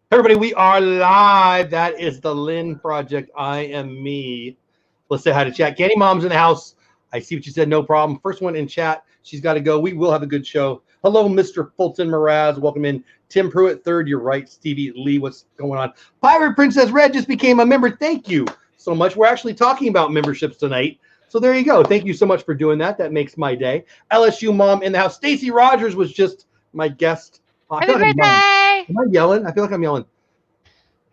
Everybody, we are live. That is the Lynn Project. I am me. Let's say hi to chat. Candy Mom's in the house. I see what you said. No problem. First one in chat. She's got to go. We will have a good show. Hello, Mr. Fulton Mraz. Welcome in. Tim Pruitt, third. You're right. Stevie Lee, what's going on? Pirate Princess Red just became a member. Thank you so much. We're actually talking about memberships tonight. So there you go. Thank you so much for doing that. That makes my day. LSU Mom in the house. Stacy Rogers was just my guest. Happy birthday! Am I yelling? I feel like I'm yelling.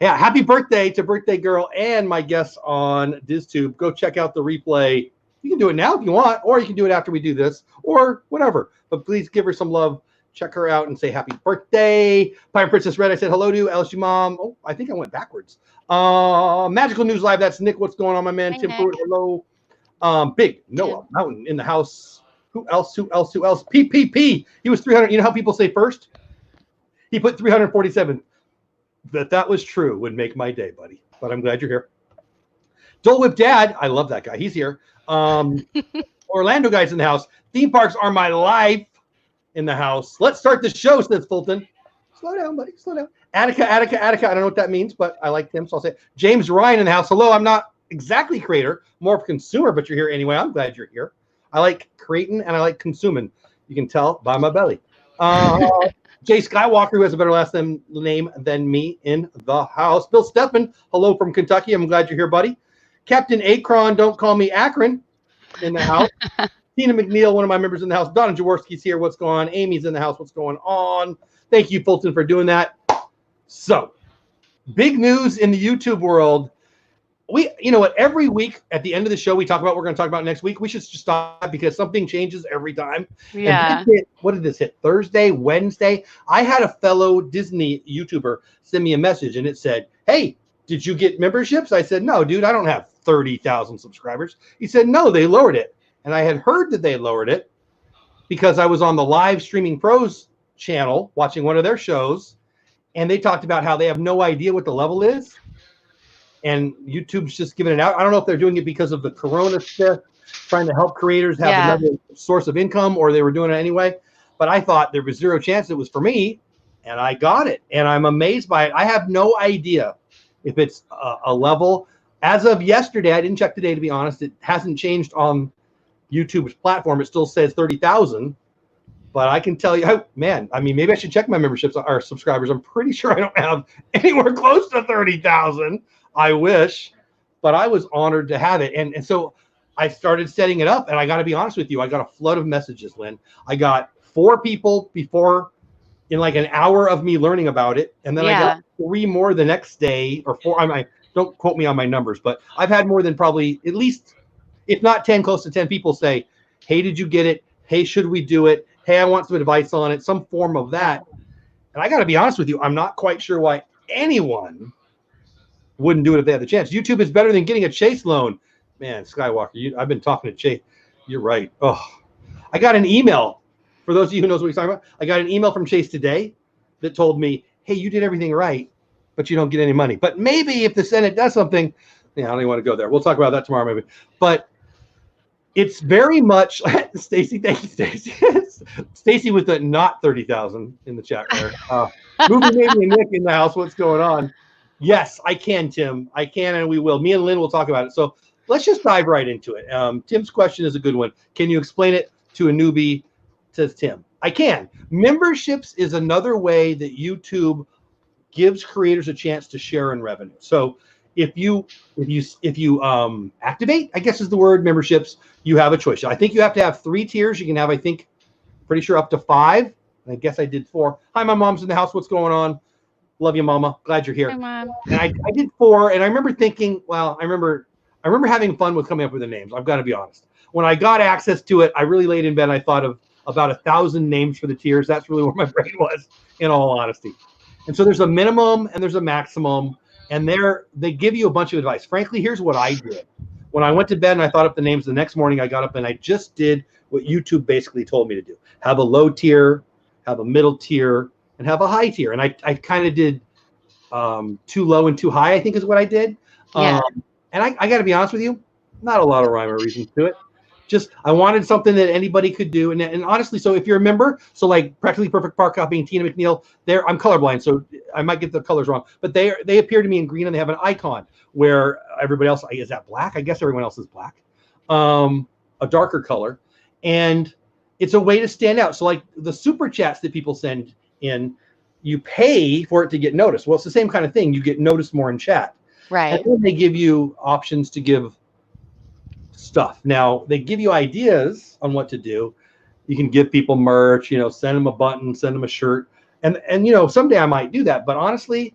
Yeah, happy birthday to Birthday Girl and my guests on DizTube. Go check out the replay. You can do it now if you want, or you can do it after we do this, or whatever. But please give her some love. Check her out and say happy birthday. Pirate Princess Red, I said hello to. LSU Mom. Oh, I think I went backwards. Magical News Live, that's Nick. What's going on, my man? Hi, Tim Nick. Pruitt, hello. Big Noah Mountain in the house. Who else? PPP. He was 300. You know how people say first? He put 347. That was true would make my day, buddy. But I'm glad you're here. Dole Whip Dad. I love that guy. He's here. Orlando guy's in the house. Theme parks are my life in the house. Let's start the show, says Fulton. Slow down, buddy. Slow down. Attica. I don't know what that means, but I like him, so I'll say it. James Ryan in the house. Hello, I'm not exactly creator, more of a consumer, but you're here anyway. I'm glad you're here. I like creating and I like consuming. You can tell by my belly. Jay Skywalker, who has a better last name than me, in the house. Bill Steffen, hello from Kentucky. I'm glad you're here, buddy. Captain Akron, don't call me Akron, in the house. Tina McNeil, one of my members in the house. Donna Jaworski's here. What's going on? Amy's in the house. What's going on? Thank you, Fulton, for doing that. So, big news in the YouTube world. You know what? Every week at the end of the show, we talk about what we're going to talk about next week. We should just stop because something changes every time. Yeah. What did this hit? Thursday, Wednesday? I had a fellow Disney YouTuber send me a message and it said, "Hey, did you get memberships?" I said, "No, dude, I don't have 30,000 subscribers." He said, "No, they lowered it." And I had heard that they lowered it because I was on the Live Streaming Pros channel watching one of their shows, and they talked about how they have no idea what the level is. And YouTube's just giving it out. I don't know if they're doing it because of the Corona stuff, trying to help creators have another source of income, or they were doing it anyway. But I thought there was zero chance it was for me, and I got it. And I'm amazed by it. I have no idea if it's a level. As of yesterday, I didn't check today, to be honest. It hasn't changed on YouTube's platform. It still says 30,000. But I can tell you, man, I mean, maybe I should check my memberships or subscribers. I'm pretty sure I don't have anywhere close to 30,000. I wish, but I was honored to have it. And so I started setting it up, and I got to be honest with you, I got a flood of messages, Lynn. I got 4 people before in like an hour of me learning about it. And then I got 3 more the next day, or 4. Don't quote me on my numbers, but I've had more than probably at least, if not 10, close to 10 people say, "Hey, did you get it? Hey, should we do it? Hey, I want some advice on it," some form of that. And I got to be honest with you, I'm not quite sure why anyone wouldn't do it if they had the chance. YouTube is better than getting a Chase loan. Man, Skywalker, I've been talking to Chase. You're right. Oh, I got an email. For those of you who knows what he's talking about, I got an email from Chase today that told me, "Hey, you did everything right, but you don't get any money. But maybe if the Senate does something," I don't even want to go there. We'll talk about that tomorrow maybe. But it's very much, Stacy, thank you, Stacy. Stacy with the not 30,000 in the chat there. Movie Maybe and Nick in the house. What's going on? Yes, I can, Tim. I can, and we will. Me and Lynn will talk about it. So let's just dive right into it. Tim's question is a good one. Can you explain it to a newbie? Says Tim. I can. Memberships is another way that YouTube gives creators a chance to share in revenue. So if you activate, I guess is the word, memberships, you have a choice. I think you have to have 3 tiers. You can have, I think, pretty sure up to 5. I guess I did 4. Hi, my mom's in the house. What's going on? Love you, Mama. Glad you're here. Hi, Mom. And I did 4, and I remember thinking, well, I remember having fun with coming up with the names. I've got to be honest. When I got access to it, I really laid in bed and I thought of about 1,000 names for the tiers. That's really where my brain was, in all honesty. And so there's a minimum and there's a maximum, and they give you a bunch of advice. Frankly, here's what I did. When I went to bed and I thought up the names, the next morning I got up and I just did what YouTube basically told me to do. Have a low tier, have a middle tier, and have a high tier. And I kind of did too low and too high, I think is what I did. Yeah. And I got to be honest with you, not a lot of rhyme or reason to it. Just I wanted something that anybody could do, and honestly, so if you're a member, so like Practically Perfect Park Copying, Tina McNeil, I'm colorblind, so I might get the colors wrong, but they appear to me in green, and they have an icon where everybody else is that black. I guess everyone else is black, a darker color, and it's a way to stand out. So like the super chats that people send in, you pay for it to get noticed. Well, it's the same kind of thing. You get noticed more in chat, Right. and then they give you options to give stuff. Now they give you ideas on what to do. You can give people merch, send them a button, send them a shirt, and someday I might do that. But honestly,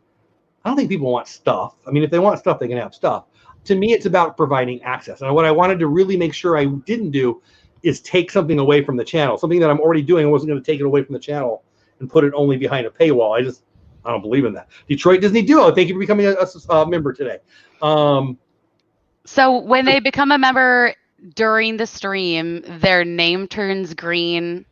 I don't think people want stuff. I mean, if they want stuff, they can have stuff. To me, it's about providing access. And what I wanted to really make sure I didn't do is take something away from the channel, something that I'm already doing. I wasn't going to take it away from the channel and put it only behind a paywall. I don't believe in that. Detroit Disney Duo, thank you for becoming a member today. So when they become a member during the stream, their name turns green.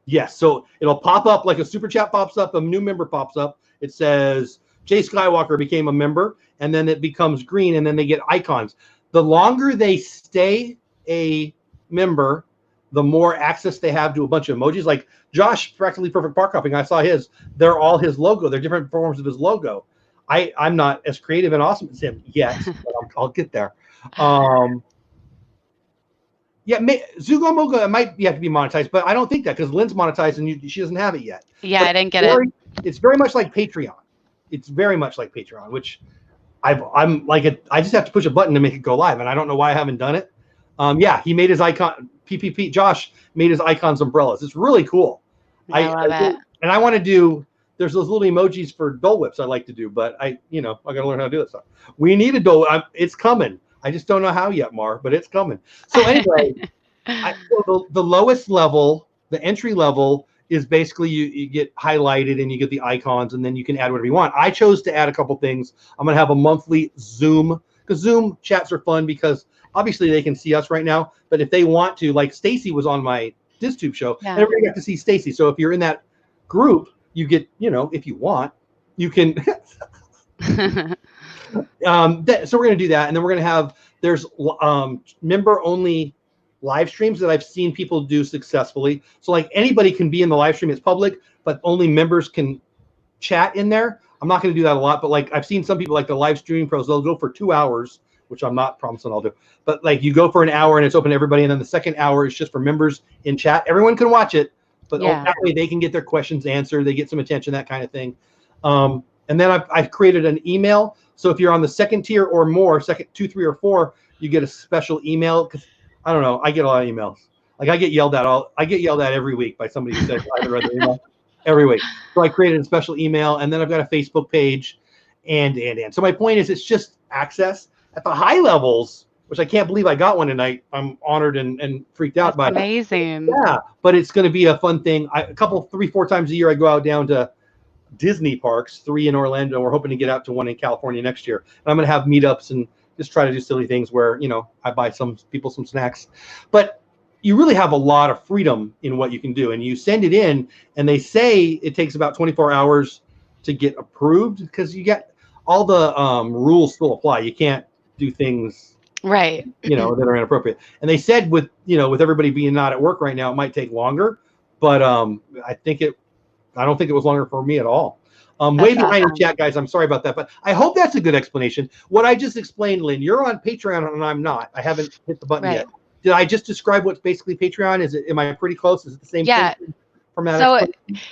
Yes, so it'll pop up like a super chat pops up, a new member pops up. It says Jay Skywalker became a member, and then it becomes green, and then they get icons. The longer they stay a member, the more access they have to a bunch of emojis. Like Josh, Practically Perfect Park Hopping, I saw his. They're all his logo. They're different forms of his logo. I'm not as creative and awesome as him yet, but I'll get there. Yeah, Zugo Mogo, it might have to be monetized, but I don't think that because Lynn's monetized and she doesn't have it yet. Yeah, but I didn't get it. It's very much like Patreon. It's very much like Patreon, which I'm like it. I just have to push a button to make it go live, and I don't know why I haven't done it. Yeah, he made his icon. PPP. Josh made his icons umbrellas. It's really cool. I love it. And I want to do. There's those little emojis for Dole Whips I like to do, but I got to learn how to do that stuff. We need a Dole. It's coming. I just don't know how yet, Mar, but it's coming. So anyway, the lowest level, the entry level, is basically you get highlighted and you get the icons, and then you can add whatever you want. I chose to add a couple things. I'm going to have a monthly Zoom, because Zoom chats are fun because obviously they can see us right now. But if they want to, like Stacy was on my DisTube show, and everybody got to see Stacy. So if you're in that group, you get, if you want, you can. So we're going to do that, and then we're going to have there's member only live streams that I've seen people do successfully. So like anybody can be in the live stream. It's public, but only members can chat in there. I'm not going to do that a lot, but like I've seen some people like the live streaming pros, they'll go for 2 hours, which I'm not promising I'll do. But like you go for an hour and it's open to everybody, and then the second hour is just for members in chat. Everyone can watch it, but that way they can get their questions answered. They get some attention, that kind of thing. And then I've created an email. So if you're on the second tier or more, second 2, 3, or 4, you get a special email. Because I don't know, I get a lot of emails. Like I get yelled at every week by somebody who says I haven't read the email every week. So I created a special email, and then I've got a Facebook page, and. So my point is, it's just access at the high levels, which I can't believe I got one tonight. I'm honored and freaked out by it. Amazing. Yeah, but it's going to be a fun thing. A couple, 3, 4 times a year, I go out down to Disney parks, 3 in Orlando. We're hoping to get out to 1 in California next year. And I'm going to have meetups and just try to do silly things where, I buy some people some snacks. But you really have a lot of freedom in what you can do. And you send it in, and they say it takes about 24 hours to get approved because you get all the rules still apply. You can't do things right, that are inappropriate. And they said with everybody being not at work right now, it might take longer. But I don't think it was longer for me at all. Way behind the chat, guys. I'm sorry about that, but I hope that's a good explanation. What I just explained, Lynn, you're on Patreon and I'm not. I haven't hit the button yet. Did I just describe what's basically Patreon? Am I pretty close? Is it the same thing? From that so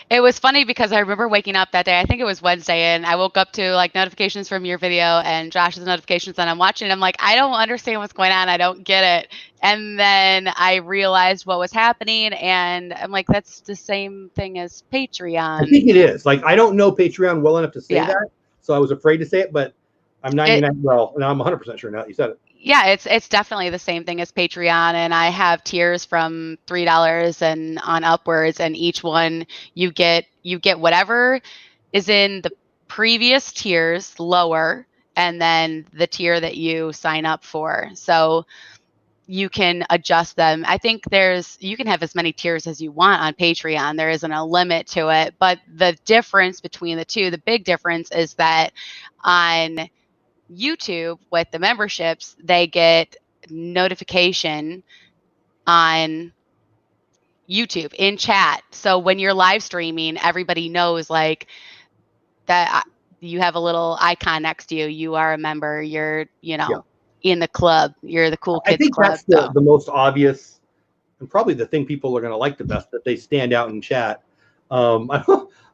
it was funny because I remember waking up that day. I think it was Wednesday, and I woke up to like notifications from your video and Josh's notifications, and I'm watching. And I'm like, I don't understand what's going on. I don't get it. And then I realized what was happening, and I'm like, that's the same thing as Patreon. I think it is. Like, I don't know Patreon well enough to say that, so I was afraid to say it, but I'm 99. Well, and I'm 100% sure now that you said it. Yeah, it's definitely the same thing as Patreon, and I have tiers from $3 and on upwards, and each one you get whatever is in the previous tiers lower, and then the tier that you sign up for. So you can adjust them. I think you can have as many tiers as you want on Patreon. There isn't a limit to it, but the difference between the two, the big difference is that on YouTube with the memberships, they get notification on YouTube in chat. So when you're live streaming, everybody knows like that you have a little icon next to you. You are a member. You're, in the club. You're the cool I kids think club. that's the most obvious and probably the thing people are going to like the best, that they stand out in chat. I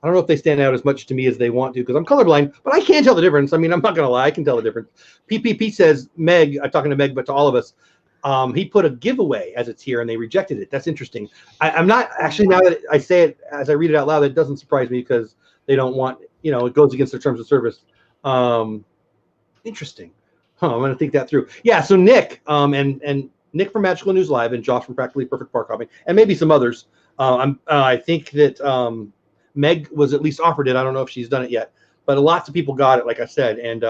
don't know if they stand out as much to me as they want to because I'm colorblind, but I can't tell the difference. I mean, I'm not going to lie. I can tell the difference. PPP says, Meg, I'm talking to Meg, but to all of us, he put a giveaway as a tier and they rejected it. That's interesting. I'm not actually, now that I say it, as I read it out loud, it doesn't surprise me because they don't want, it goes against their terms of service. Interesting. I'm going to think that through. Yeah. So Nick, and Nick from Magical News Live and Josh from Practically Perfect Park Hopping, and maybe some others. I think that Meg was at least offered it. I don't know if she's done it yet, but lots of people got it, like I said. And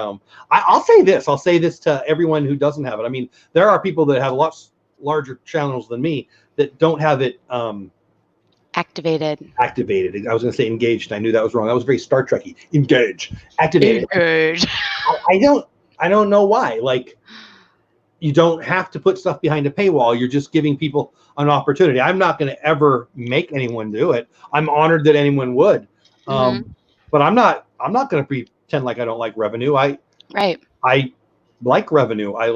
I'll say this. I'll say this to everyone who doesn't have it. I mean, there are people that have lots larger channels than me that don't have it activated. I was going to say engaged. I knew that was wrong. That was very Star Trek-y. Engage. Activated. Engage. I don't know why. Like, you don't have to put stuff behind a paywall. You're just giving people an opportunity. I'm not going to ever make anyone do it. I'm honored that anyone would. But I'm not going to pretend like I don't like revenue. I like revenue. I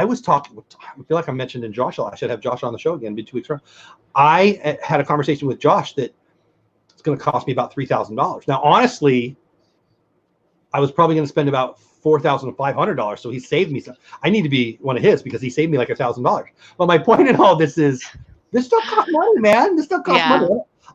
was talking, I feel like I mentioned in Josh, I should have Josh on the show again, be 2 weeks from. I had a conversation with Josh that it's going to cost me about $3,000. Now, honestly, I was probably going to spend about $4,500. So he saved me some. I need to be one of his because he saved me like $1,000. But my point in all this is, this stuff costs money, man. This stuff costs money.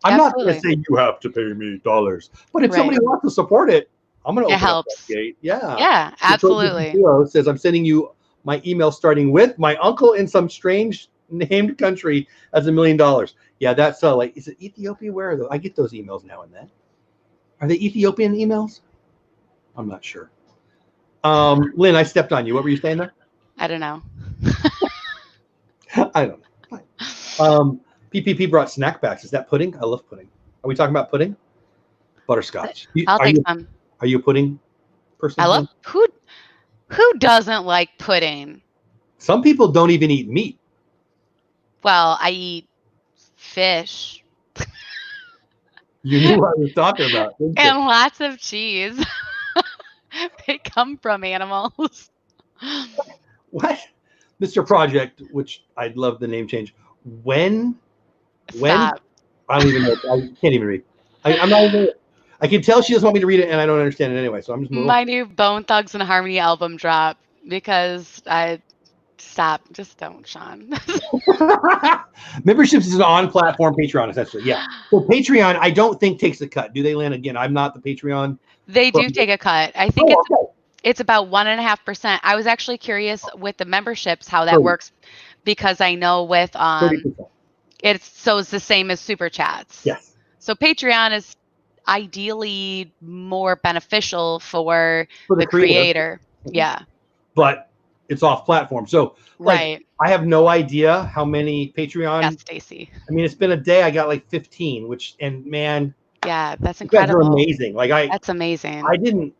I'm not going to say you have to pay me dollars, but if somebody wants to support it, I'm going to open up that gate. Yeah, absolutely. Says, I'm sending you my email starting with my uncle in some strange named country as $1 million. Yeah, that's like, is it Ethiopia? Where are those? I get those emails now and then. Are they Ethiopian emails? I'm not sure. Lynn, I stepped on you. What were you saying there? I don't know. I don't know. PPP brought snack packs. Is that pudding? I love pudding. Are we talking about pudding? Butterscotch. I'll take some. Are you a pudding person? I love who doesn't like pudding? Some people don't even eat meat. Well, I eat fish. You knew what I was talking about. And lots of cheese. They come from animals. What? Mr. Project, which I'd love the name change. When? Stop. I don't even know. I can't even read. I'm not even. I can tell she doesn't want me to read it, and I don't understand it anyway. So I'm just moving. My new Bone Thugs and Harmony album drop because stop. Just don't, Sean. Memberships is an on-platform Patreon, essentially. Yeah. So Patreon, I don't think takes a cut. Do they, Lynn? Again, I'm not the Patreon. They do take a cut. I think it's about 1.5%. I was actually curious with the memberships how that works because I know with 30%. It's the same as super chats. Yes. So Patreon is ideally more beneficial for the creator. Yeah. But it's off platform. So I have no idea how many Patreon. Yes, Stacy. I mean, it's been a day. I got like 15, man. Yeah, that's incredible. You guys are amazing. That's amazing.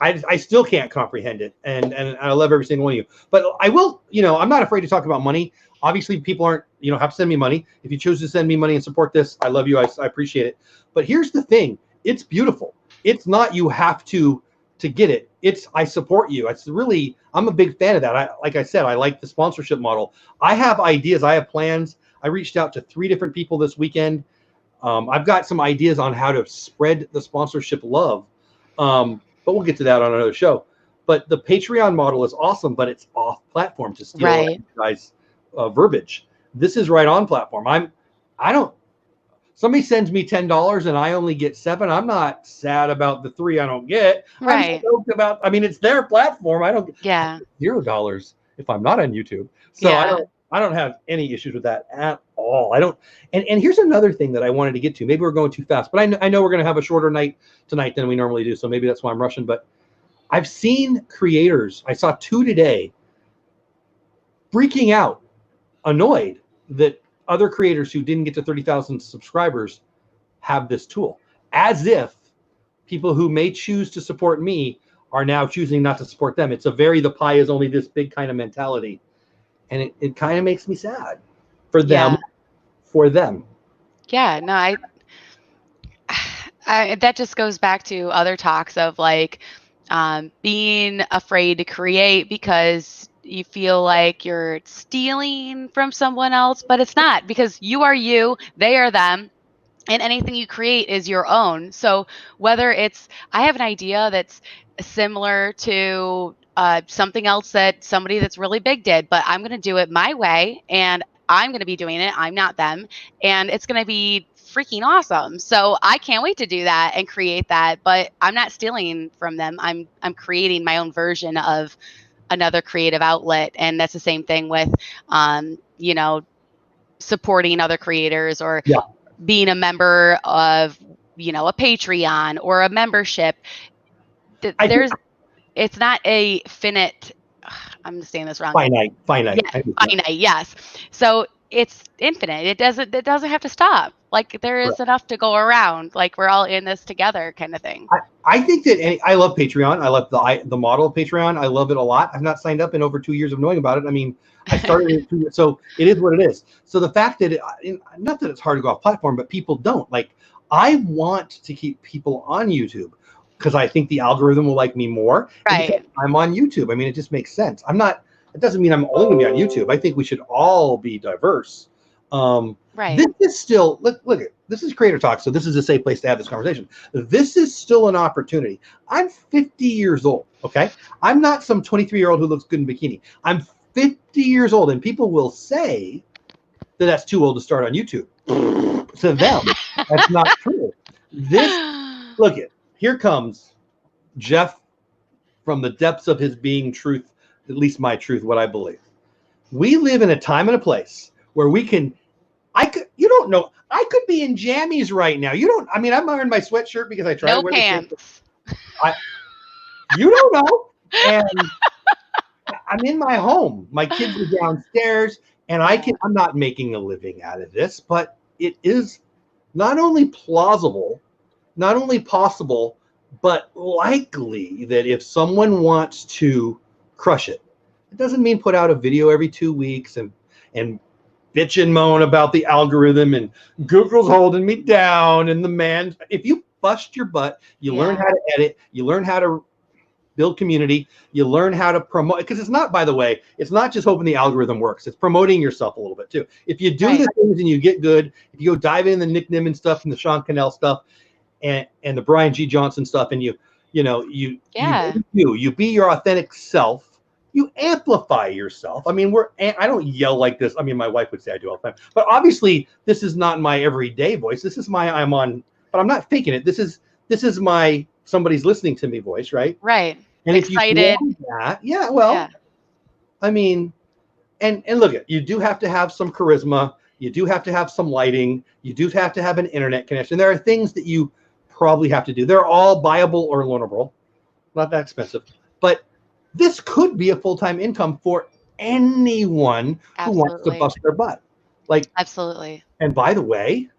I still can't comprehend it. And I love every single one of you. But I will, I'm not afraid to talk about money. Obviously, people aren't, have to send me money. If you choose to send me money and support this, I love you. I appreciate it. But here's the thing. It's beautiful. It's not you have to get it. It's I support you. It's really, I'm a big fan of that. Like I said, I like the sponsorship model. I have ideas. I have plans. I reached out to 3 different people this weekend. I've got some ideas on how to spread the sponsorship love. But we'll get to that on another show. But the Patreon model is awesome, but it's off platform to steal guys' verbiage. This is right on platform. Somebody sends me $10 and I only get 7. I'm not sad about the 3 I don't get. Right. I'm stoked about, it's their platform. I don't get $0 if I'm not on YouTube. So I don't have any issues with that at all. I don't. And here's another thing that I wanted to get to. Maybe we're going too fast, but I know we're going to have a shorter night tonight than we normally do. So maybe that's why I'm rushing. But I've seen creators. I saw 2 today freaking out, annoyed that other creators who didn't get to 30,000 subscribers have this tool, as if people who may choose to support me are now choosing not to support them. It's a the pie is only this big kind of mentality. And it kind of makes me sad for them, Yeah. Yeah. No, that just goes back to other talks of like being afraid to create because you feel like you're stealing from someone else, but it's not, because you are you, they are them, and anything you create is your own. So whether it's, I have an idea that's similar to something else that somebody that's really big did, but I'm going to do it my way, and I'm going to be doing it. I'm not them. And it's going to be freaking awesome. So I can't wait to do that and create that, but I'm not stealing from them. I'm creating my own version of another creative outlet. And that's the same thing with, you know, supporting other creators or Yeah. being a member of, you know, a Patreon or a membership. I think It's not a finite, I'm saying this wrong. finite. Yeah, finite, yes. So it's infinite. It doesn't have to stop. Like there is Correct. enough to go around. Like we're all in this together kind of thing. I think that I love Patreon. I love the model of Patreon. I love it a lot. I've not signed up in over 2 years of knowing about it. I mean, I started it 2 years, so it is what it is. So the fact that not that it's hard to go off platform, but people don't. Like, I want to keep people on YouTube because I think the algorithm will like me more. Right. I'm on YouTube. I mean, it just makes sense. It doesn't mean I'm only going to be on YouTube. I think we should all be diverse. Right. This is still, look at, this is Creator Talk, so this is a safe place to have this conversation. This is still an opportunity. I'm 50 years old, okay? I'm not some 23-year-old who looks good in bikini. I'm 50 years old, and people will say that that's too old to start on YouTube. To them, that's not true. Look it, here comes Jeff from the depths of his being truth, at least my truth, what I believe. We live in a time and a place where we can, you don't know, I could be in jammies right now. I'm wearing my sweatshirt because I try to wear pants. You don't know. And I'm in my home. My kids are downstairs, and I'm not making a living out of this, but it is not only plausible, not only possible, but likely that if someone wants to crush it, it doesn't mean put out a video every 2 weeks and bitch and moan about the algorithm and Google's holding me down and if you bust your butt, you learn how to edit, you learn how to build community, you learn how to promote, because it's not, by the way, it's not just hoping the algorithm works, it's promoting yourself a little bit too. If you do the things and you get good, if you go dive in the Nick Nimmin stuff and the Sean Cannell stuff and the Brian G. Johnson stuff, and you be your authentic self, you amplify yourself. I mean, I don't yell like this. I mean, my wife would say I do all the time, but obviously this is not my everyday voice. This is but I'm not faking it. This is my somebody's listening to me voice, right? Right. And excited. If you want that, I mean, and look at, you do have to have some charisma. You do have to have some lighting. You do have to have an internet connection. There are things that you probably have to do. They're all buyable or learnable, not that expensive, but this could be a full-time income for anyone who wants to bust their butt. Like, absolutely. And by the way,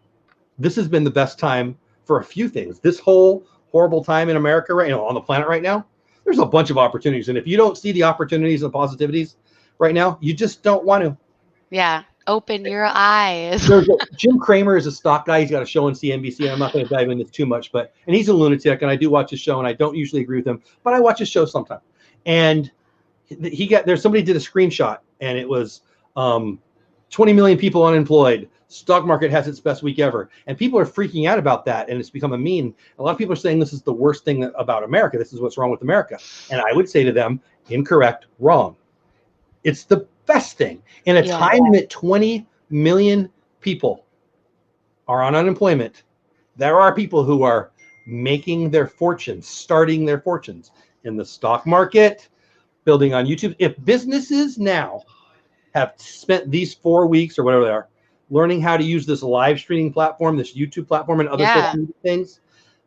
this has been the best time for a few things. This whole horrible time in America right now, on the planet right now, there's a bunch of opportunities. And if you don't see the opportunities and positivities right now, you just don't want to. Yeah. Open your eyes. Jim Cramer is a stock guy. He's got a show on CNBC. And I'm not going to dive into this too much, and he's a lunatic, and I do watch his show, and I don't usually agree with him, but I watch his show sometimes. And somebody did a screenshot, and it was 20 million people unemployed. Stock market has its best week ever. And people are freaking out about that, and it's become a meme. A lot of people are saying this is the worst thing about America. This is what's wrong with America. And I would say to them, incorrect, wrong. It's the best thing. In a time that 20 million people are on unemployment, there are people who are making their fortunes, starting their fortunes in the stock market, building on YouTube. If businesses now have spent these 4 weeks or whatever they are, learning how to use this live streaming platform, this YouTube platform, and other social media things,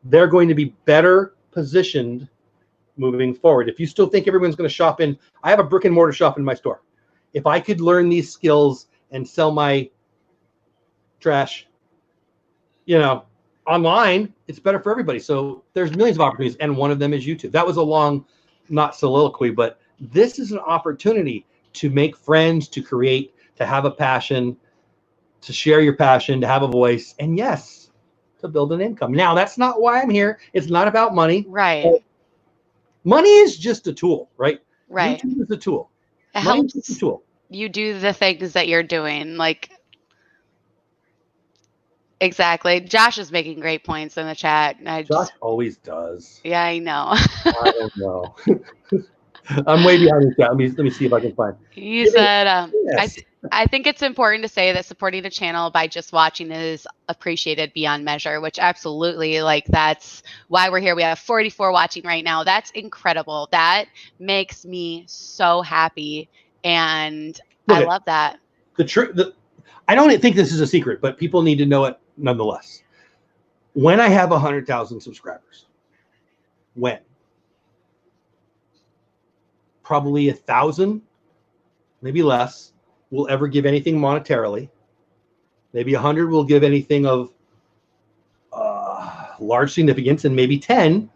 they're going to be better positioned moving forward. If you still think everyone's going to shop I have a brick and mortar shop in my store. If I could learn these skills and sell my trash, online, it's better for everybody. So there's millions of opportunities, and one of them is YouTube. That was a long, not soliloquy, but this is an opportunity. to make friends, to create, to have a passion, to share your passion, to have a voice, and yes, to build an income. Now, that's not why I'm here. It's not about money. Right. Money is just a tool, right? Right. YouTube is a tool. It Money is just a helps tool. you do the things that you're doing. Like, exactly. Josh is making great points in the chat. Josh always does. Yeah, I know. I don't know. I'm way behind the chat. Let me see if I can find. He said, Yes. I think it's important to say that supporting the channel by just watching is appreciated beyond measure, which absolutely, like, that's why we're here. We have 44 watching right now. That's incredible. That makes me so happy. And I love that. I don't think this is a secret, but people need to know it nonetheless. When I have 100,000 subscribers, probably 1,000, maybe less, will ever give anything monetarily. Maybe 100 will give anything of large significance, and maybe 10,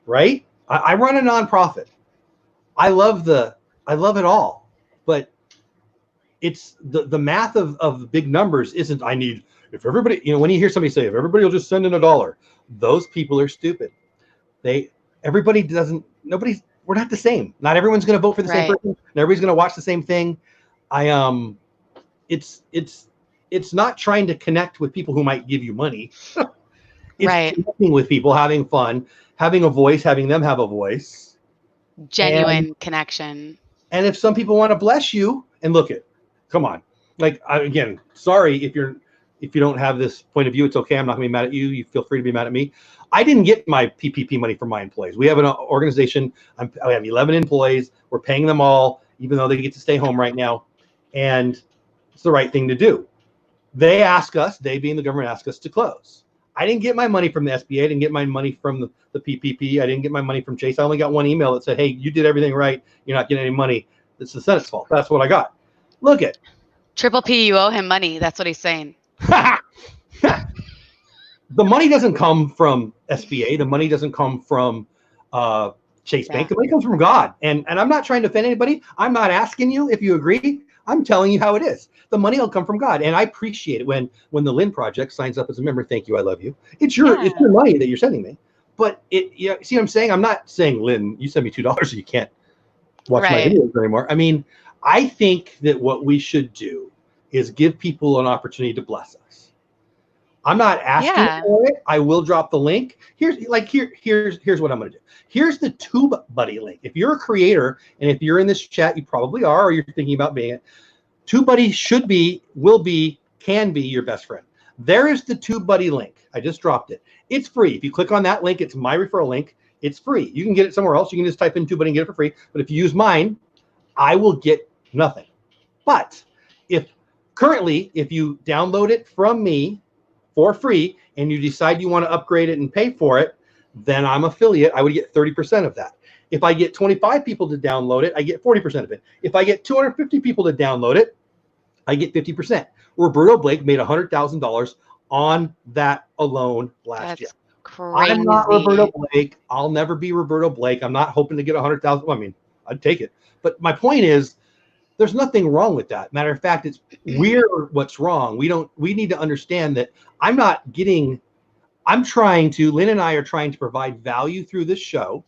right? I run a nonprofit. I love it all, but it's the math of big numbers isn't, if everybody, when you hear somebody say, if everybody will just send in $1, those people are stupid. We're not the same. Not everyone's going to vote for the same person. Not everybody's going to watch the same thing. It's not trying to connect with people who might give you money. It's connecting with people, having fun, having a voice, having them have a voice. Genuine connection. And if some people want to bless you, and come on. Like, again, sorry if you don't have this point of view, it's okay. I'm not going to be mad at you. You feel free to be mad at me. I didn't get my PPP money from my employees. We have an organization. I have 11 employees. We're paying them all, even though they get to stay home right now. And it's the right thing to do. They being the government, ask us to close. I didn't get my money from the SBA. I didn't get my money from the PPP. I didn't get my money from Chase. I only got one email that said, hey, you did everything right. You're not getting any money. It's the Senate's fault. That's what I got. Look it. Triple P, you owe him money. That's what he's saying. The money doesn't come from SBA. The money doesn't come from Chase Bank. The money comes from God. And I'm not trying to offend anybody. I'm not asking you if you agree. I'm telling you how it is. The money will come from God. And I appreciate it when the Lynn Project signs up as a member. Thank you. I love you. It's your money that you're sending me. But see what I'm saying? I'm not saying, Lynn, you send me $2 so you can't watch my videos anymore. I mean, I think that what we should do is give people an opportunity to bless us. I'm not asking for it. I will drop the link. Here's what I'm going to do. Here's the TubeBuddy link. If you're a creator and if you're in this chat, you probably are, or you're thinking about being it. TubeBuddy should be, will be, can be your best friend. There is the TubeBuddy link. I just dropped it. It's free. If you click on that link, it's my referral link. It's free. You can get it somewhere else. You can just type in TubeBuddy and get it for free. But if you use mine, I will get nothing. But if you download it from me for free and you decide you want to upgrade it and pay for it, then I'm affiliate. I would get 30% of that. If I get 25 people to download it, I get 40% of it. If I get 250 people to download it, I get 50%. Roberto Blake made $100,000 on that alone last year. Crazy. I'm not Roberto Blake. I'll never be Roberto Blake. I'm not hoping to get 100,000. I mean, I'd take it. But my point is, there's nothing wrong with that. Matter of fact, we're what's wrong. We need to understand that Lynn and I are trying to provide value through this show,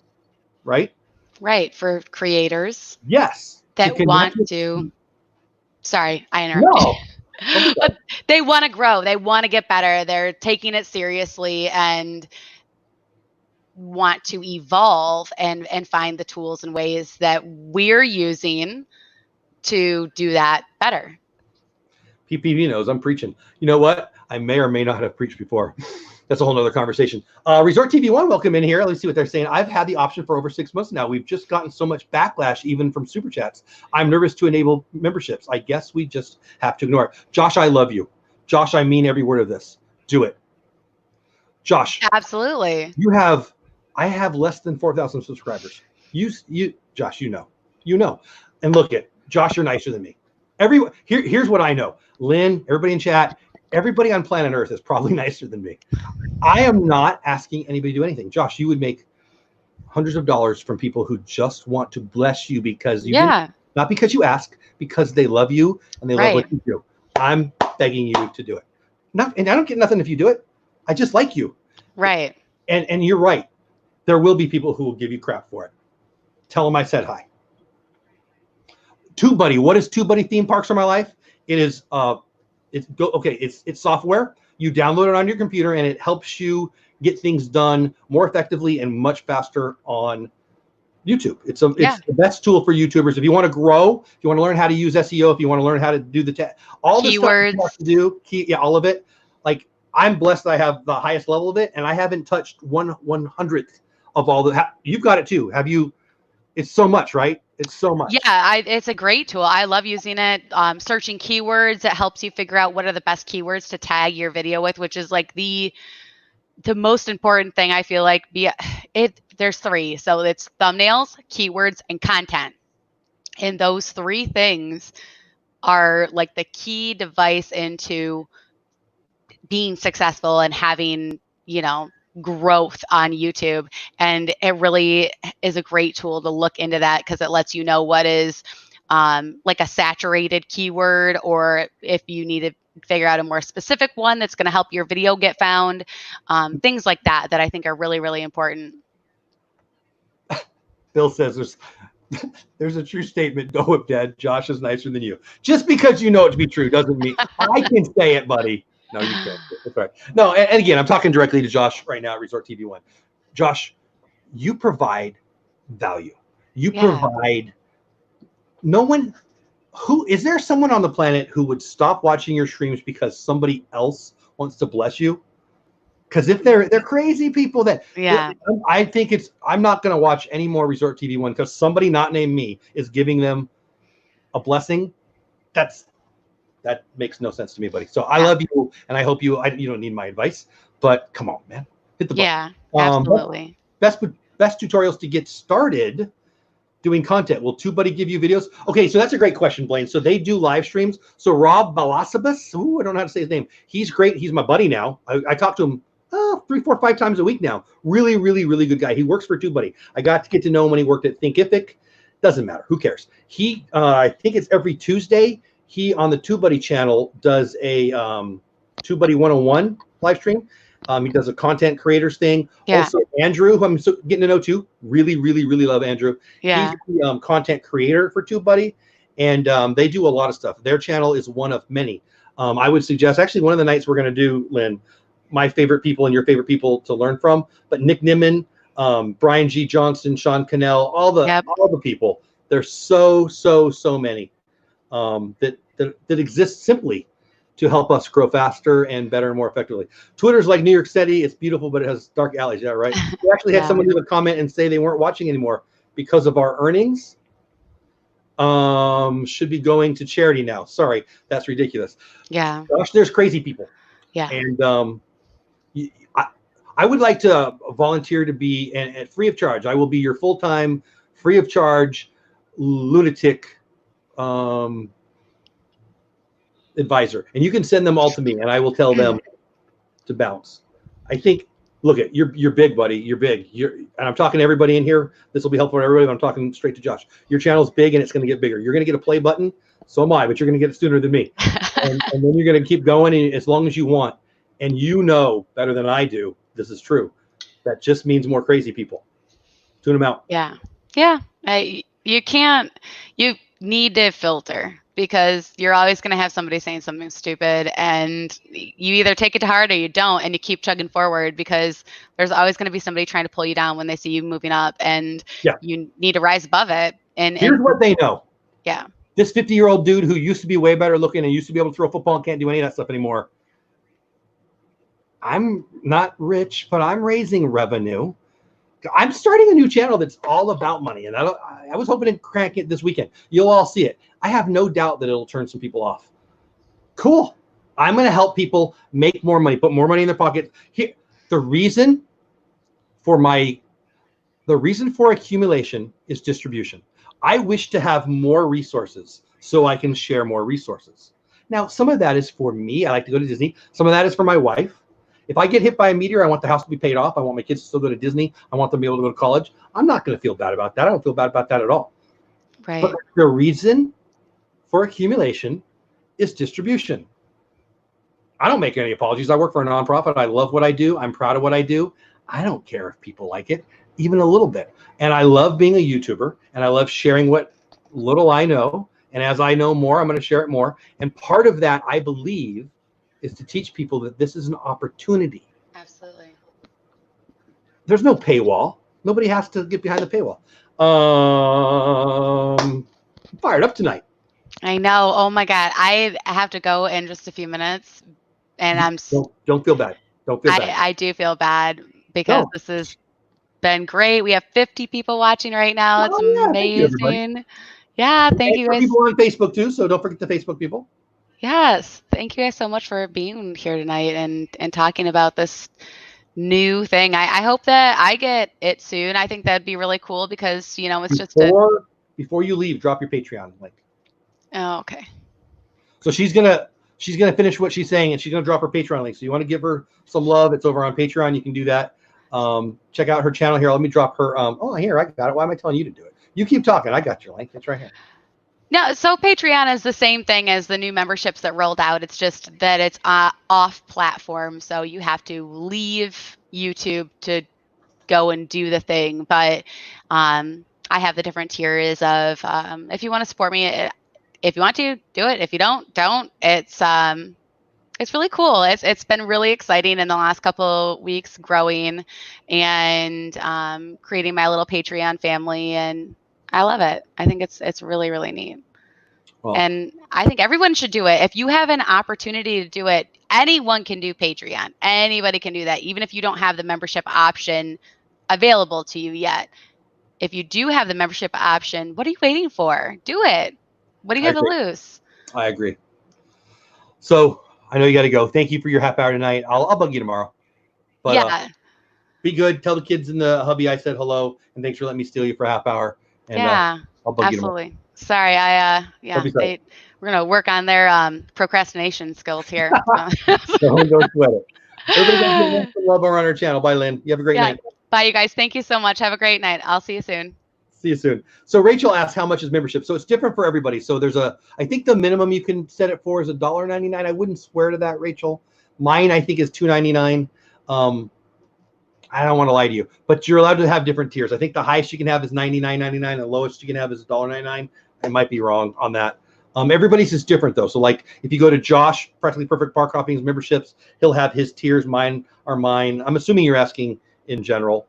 right? Right, for creators. Yes. That want to, sorry, I interrupted. No. But they want to grow. They want to get better. They're taking it seriously and want to evolve and find the tools and ways that we're using to do that better. PPV knows I'm preaching. You know what? I may or may not have preached before. That's a whole nother conversation. Resort TV One, welcome in here. Let's see what they're saying. I've had the option for over 6 months now. We've just gotten so much backlash, even from super chats. I'm nervous to enable memberships. I guess we just have to ignore it. Josh, I love you. Josh, I mean every word of this. Do it. Josh. Absolutely. I have less than 4,000 subscribers. Josh, you know. And look at Josh, you're nicer than me. Here's what I know. Lynn, everybody in chat, everybody on planet Earth is probably nicer than me. I am not asking anybody to do anything. Josh, you would make hundreds of dollars from people who just want to bless you because you Not because you ask, because they love you and they love Right. what you do. I'm begging you to do it. And I don't get nothing if you do it. I just like you. Right. And you're right. There will be people who will give you crap for it. Tell them I said hi. TubeBuddy. What is TubeBuddy Theme Parks for My Life? It is it's software. You download it on your computer and it helps you get things done more effectively and much faster on YouTube. It's the best tool for YouTubers. If you want to grow, if you want to learn how to use SEO, if you want to learn how to do all the stuff you have to do, all of it. Like, I'm blessed that I have the highest level of it, and I haven't touched 1/100th of all the. You've got it too. Have you? It's so much, right? It's so much. Yeah, it's a great tool. I love using it. Searching keywords, it helps you figure out what are the best keywords to tag your video with, which is like the most important thing, I feel like. There's three. So it's thumbnails, keywords, and content. And those three things are like the key device into being successful and having, growth on YouTube. And it really is a great tool to look into that, because it lets you know what is like a saturated keyword, or if you need to figure out a more specific one that's going to help your video get found. Things like that I think are really, really important. Bill says there's a true statement. Dole Whip Dad, Josh is nicer than you. Just because you know it to be true doesn't mean I can say it, buddy. No, you can't. That's right. No, and again, I'm talking directly to Josh right now at Resort TV One. Josh, you provide value. You provide. No one. Is there someone on the planet who would stop watching your streams because somebody else wants to bless you? Because if they're crazy people, that I think I'm not going to watch any more Resort TV One because somebody not named me is giving them a blessing. That makes no sense to me, buddy. So I love you, and I hope you don't need my advice, but come on, man, hit the button. Yeah, absolutely. Best tutorials to get started doing content. Will TubeBuddy give you videos? Okay, so that's a great question, Blaine. So they do live streams. So Rob Balasabas, I don't know how to say his name. He's great. He's my buddy now. I talk to him 3, 4, 5 times a week now. Really, really, really good guy. He works for TubeBuddy. I got to get to know him when he worked at Thinkific. Doesn't matter. Who cares? He, I think it's every Tuesday, he on the TubeBuddy channel does a TubeBuddy 101 live stream. He does a content creators thing. Yeah. Also, Andrew, who I'm getting to know too. Really, really, really love Andrew. Yeah. He's the content creator for TubeBuddy, and they do a lot of stuff. Their channel is one of many. I would suggest, actually, one of the nights we're going to do, Lynn, my favorite people and your favorite people to learn from, but Nick Nimmin, Brian G. Johnson, Sean Cannell, all the people. There's so many that exist simply to help us grow faster and better and more effectively. Twitter's like New York City. It's beautiful, but it has dark alleys. Yeah, right. We actually had someone leave a comment and say they weren't watching anymore because of our earnings. Should be going to charity now. Sorry, that's ridiculous. Yeah. Gosh, there's crazy people. Yeah. And I would like to volunteer to be, and free of charge. I will be your full-time, free of charge, lunatic advisor, and you can send them all to me, and I will tell them to bounce. I think, look at you're big, buddy. You're big. And I'm talking to everybody in here. This will be helpful for everybody, but I'm talking straight to Josh. Your channel's big, and it's going to get bigger. You're going to get a play button. So am I, but you're going to get it sooner than me. and then you're going to keep going as long as you want. And you know better than I do, this is true. That just means more crazy people. Tune them out. Yeah. You need to filter, because you're always going to have somebody saying something stupid, and you either take it to heart or you don't, and you keep chugging forward, because there's always going to be somebody trying to pull you down when they see you moving up, and you need to rise above it. And here's what they know. Yeah. This 50-year-old dude who used to be way better looking and used to be able to throw a football and can't do any of that stuff anymore. I'm not rich, but I'm raising revenue. I'm starting a new channel that's all about money, and I was hoping to crank it this weekend. You'll all see it. I have no doubt that it'll turn some people off. Cool. I'm going to help people make more money, put more money in their pocket. Here, the reason for accumulation is distribution. I wish to have more resources so I can share more resources. Now, some of that is for me. I like to go to Disney. Some of that is for my wife. If I get hit by a meteor, I want the house to be paid off. I want my kids to still go to Disney. I want them to be able to go to college. I'm not going to feel bad about that. I don't feel bad about that at all. Right. But the reason for accumulation is distribution. I don't make any apologies. I work for a nonprofit. I love what I do. I'm proud of what I do. I don't care if people like it, even a little bit. And I love being a YouTuber, and I love sharing what little I know. And as I know more, I'm going to share it more. And part of that, I believe, is to teach people that this is an opportunity. Absolutely. There's no paywall. Nobody has to get behind the paywall. I'm fired up tonight. I know. Oh my God. I have to go in just a few minutes, and Don't feel bad. Don't feel bad. I do feel bad because this has been great. We have 50 people watching right now. It's yeah, thank you, everybody. amazing. Yeah, thank you guys. People on Facebook too, so don't forget the Facebook people. Yes, thank you guys so much for being here tonight and talking about this new thing. I hope that I get it soon. I think that'd be really cool because, you know, it's before you leave, drop your Patreon link. Oh, okay. So she's gonna finish what she's saying, and she's gonna drop her Patreon link. So you want to give her some love? It's over on Patreon. You can do that. Check out her channel here. Let me drop her. Oh, here, I got it. Why am I telling you to do it? You keep talking. I got your link. It's right here. No, so Patreon is the same thing as the new memberships that rolled out. It's just that it's off platform, so you have to leave YouTube to go and do the thing. But I have the different tiers of if you want to support me, if you want to do it. If you don't. It's really cool. It's been really exciting in the last couple weeks, growing and creating my little Patreon family, and I love it. I think it's really, really neat. Well, and I think everyone should do it. If you have an opportunity to do it, anyone can do Patreon. Anybody can do that, even if you don't have the membership option available to you yet. If you do have the membership option, what are you waiting for? Do it. What do you have to lose? I agree. So I know you got to go. Thank you for your half hour tonight. I'll bug you tomorrow. But yeah. Be good. Tell the kids in the hubby I said hello, and thanks for letting me steal you for a half hour. And, yeah, I'll bug absolutely. You tomorrow. Sorry, we're gonna work on their procrastination skills here. Don't go sweat it. Everybody got love on our channel. Bye, Lynn. You have a great night. Bye, you guys. Thank you so much. Have a great night. I'll see you soon. See you soon. So Rachel asked how much is membership. So it's different for everybody. So there's I think the minimum you can set it for is $1.99. I wouldn't swear to that, Rachel. Mine, I think, is $2.99. I don't want to lie to you, but you're allowed to have different tiers. I think the highest you can have is $99.99. The lowest you can have is $1.99. I might be wrong on that. Everybody's is different though. So like if you go to Josh, Practically Perfect Bar Hopping's memberships, he'll have his tiers. Mine are mine. I'm assuming you're asking in general.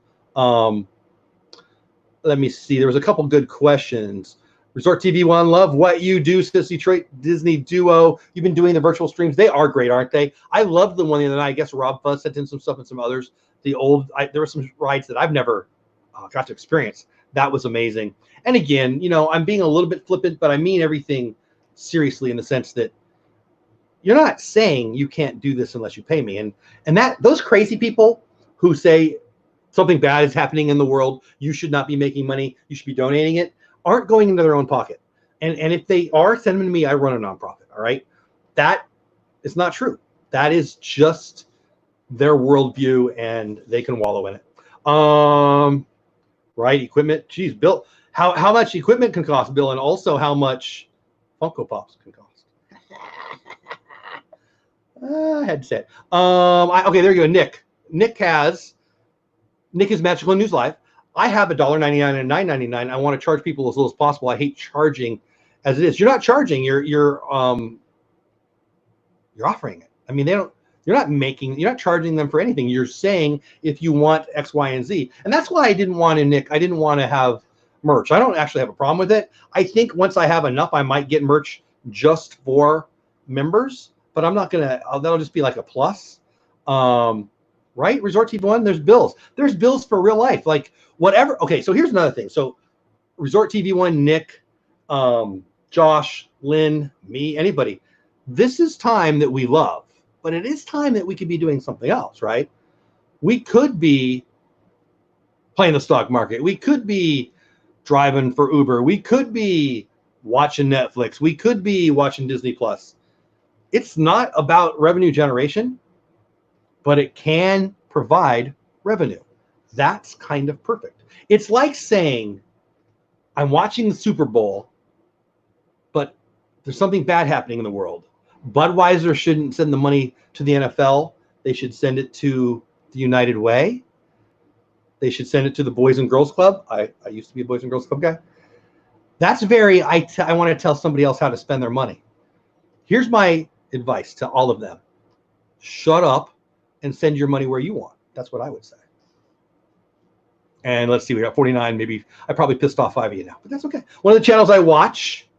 Let me see. There was a couple good questions. Resort TV One, love what you do, says Detroit Disney Duo. You've been doing the virtual streams. They are great, aren't they? I loved the one the other night. I guess Rob Fuzz sent in some stuff and some others. There were some rides that I've never got to experience. That was amazing. And again, you know, I'm being a little bit flippant, but I mean everything seriously in the sense that you're not saying you can't do this unless you pay me. And that those crazy people who say something bad is happening in the world, you should not be making money, you should be donating it, aren't going into their own pocket. And if they are, send them to me. I run a nonprofit. All right. That is not true. That is just their worldview, and they can wallow in it. Right. Equipment. Geez, Bill, how much equipment can cost, Bill, and also how much Funko Pops can cost. I had to say it. Okay, there you go. Nick is Magical News Live. I have $1.99 and $9.99. I want to charge people as little as possible. I hate charging as it is. You're not charging. You're offering it. I mean, you're not charging them for anything. You're saying if you want X, Y, and Z. And that's why I didn't want to have merch. I don't actually have a problem with it. I think once I have enough, I might get merch just for members, but I'm not gonna. That'll just be like a plus. Right? Resort TV One, there's bills. There's bills for real life. Like whatever. Okay, so here's another thing. So Resort TV One, Nick, Josh, Lynn, me, anybody. This is time that we love, but it is time that we could be doing something else, right? We could be playing the stock market. We could be driving for Uber. We could be watching Netflix. We could be watching Disney Plus. It's not about revenue generation, but it can provide revenue. That's kind of perfect. It's like saying, I'm watching the Super Bowl, but there's something bad happening in the world. Budweiser shouldn't send the money to the NFL. They should send it to the United Way. They should send it to the Boys and Girls Club. I used to be a Boys and Girls Club guy. That's very, I want to tell somebody else how to spend their money. Here's my advice to all of them. Shut up and send your money where you want. That's what I would say. And let's see, we got 49. Maybe I probably pissed off 5 of you now, but that's okay. One of the channels I watch,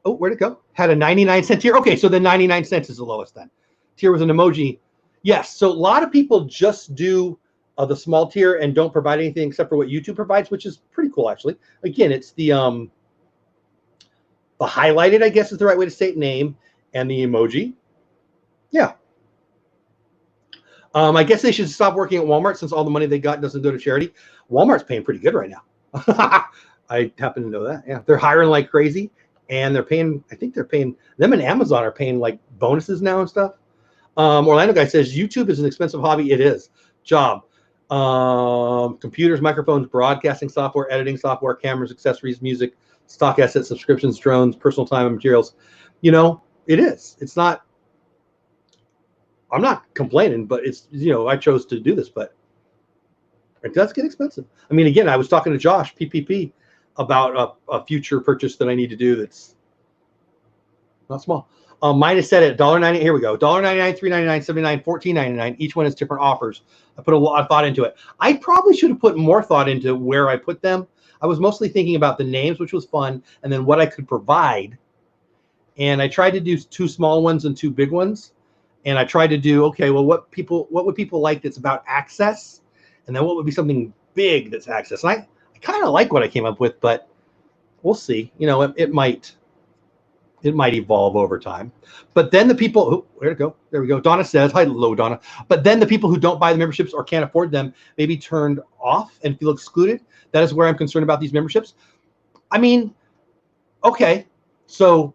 oh, where'd it go? Had a 99-cent tier. Okay, so the 99 cents is the lowest then. Tier was an emoji. Yes, so a lot of people just do the small tier and don't provide anything except for what YouTube provides, which is pretty cool, actually. Again, it's the highlighted, I guess is the right way to say it, name, and the emoji. Yeah. I guess they should stop working at Walmart since all the money they got doesn't go to charity. Walmart's paying pretty good right now. I happen to know that. Yeah, they're hiring like crazy, and they're paying. I think they're paying them, and Amazon are paying like bonuses now and stuff. Orlando guy says YouTube is an expensive hobby. It is. Job. Computers, microphones, broadcasting software, editing software, cameras, accessories, music, stock assets, subscriptions, drones, personal time and materials. You know, it is. It's not. I'm not complaining, but it's, you know, I chose to do this, but it does get expensive. I mean, again, I was talking to Josh, PPP, about a future purchase that I need to do that's not small. Mine is set at $1.98. Here we go. $1.99, $3.99, $7.99, $14.99. Each one has different offers. I put a lot of thought into it. I probably should have put more thought into where I put them. I was mostly thinking about the names, which was fun, and then what I could provide. And I tried to do 2 small ones and 2 big ones. And I tried to do, okay, well, what would people like that's about access? And then what would be something big that's access? And I kind of like what I came up with, but we'll see. You know, it might evolve over time. But then the people, oh, where'd it go? There we go. Donna says, hello, Donna. But then the people who don't buy the memberships or can't afford them may be turned off and feel excluded. That is where I'm concerned about these memberships. I mean, okay, so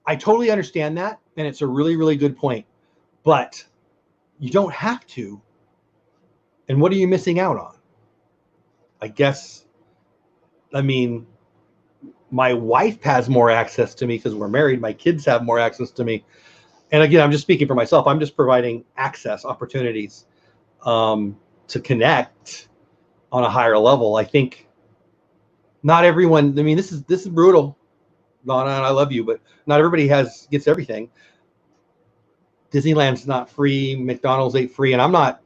I totally understand that. And it's a really, really good point. But you don't have to. And what are you missing out on? I guess, I mean, my wife has more access to me because we're married. My kids have more access to me. And again, I'm just speaking for myself. I'm just providing access, opportunities to connect on a higher level. I think not everyone, I mean, this is brutal, Donna, and I love you, but not everybody gets everything. Disneyland's not free. McDonald's ain't free. And I'm not.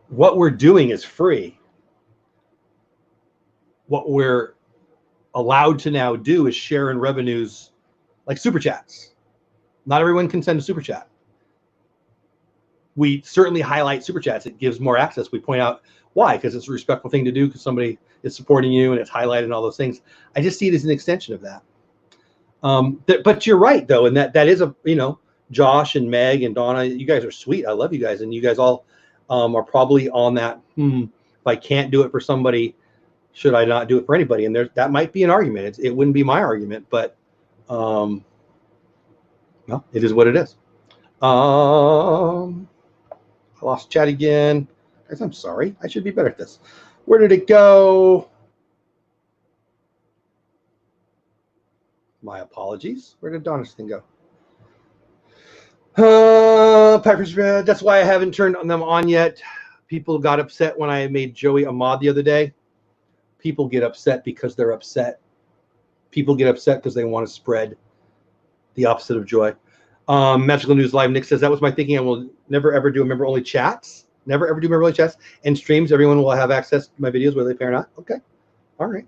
What we're doing is free. What we're allowed to now do is share in revenues like super chats. Not everyone can send a super chat. We certainly highlight super chats. It gives more access. We point out why, because it's a respectful thing to do because somebody is supporting you and it's highlighted and all those things. I just see it as an extension of that. But you're right though, and that is a, you know, Josh and Meg and Donna, you guys are sweet. I love you guys, and you guys all are probably on that. If I can't do it for somebody, should I not do it for anybody? And that might be an argument. It wouldn't be my argument, but well, it is what it is. I lost chat again. Guys, I'm sorry. I should be better at this. Where did it go? My apologies. Where did Donna's thing go? Piper's Red. That's why I haven't turned them on yet. People got upset when I made Joey a mod the other day. People get upset because they're upset. People get upset because they want to spread the opposite of joy. Magical News Live. Nick says, that was my thinking. I will never, ever do a member-only chats. Never, ever do member-only chats. And streams, everyone will have access to my videos, whether they pay or not. Okay. All right.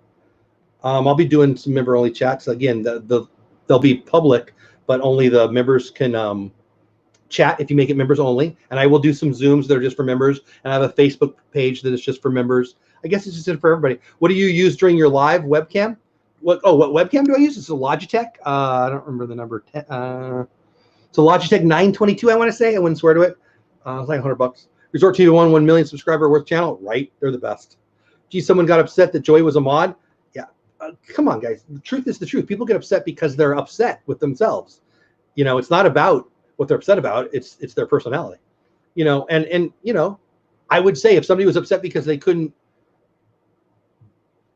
I'll be doing some member-only chats. Again, they'll be public, but only the members can chat if you make it members only. And I will do some Zooms that are just for members. And I have a Facebook page that is just for members. I guess it's just for everybody. What do you use during your live webcam? What webcam do I use? It's a Logitech. I don't remember the number. It's a Logitech 922, I want to say. I wouldn't swear to it. It's like $100. Resort to 1 million subscriber worth channel. Right. They're the best. Gee, someone got upset that Joey was a mod. Come on, guys. The truth is the truth. People get upset because they're upset with themselves. You know, it's not about what they're upset about. It's their personality. You know, and you know, I would say if somebody was upset because they couldn't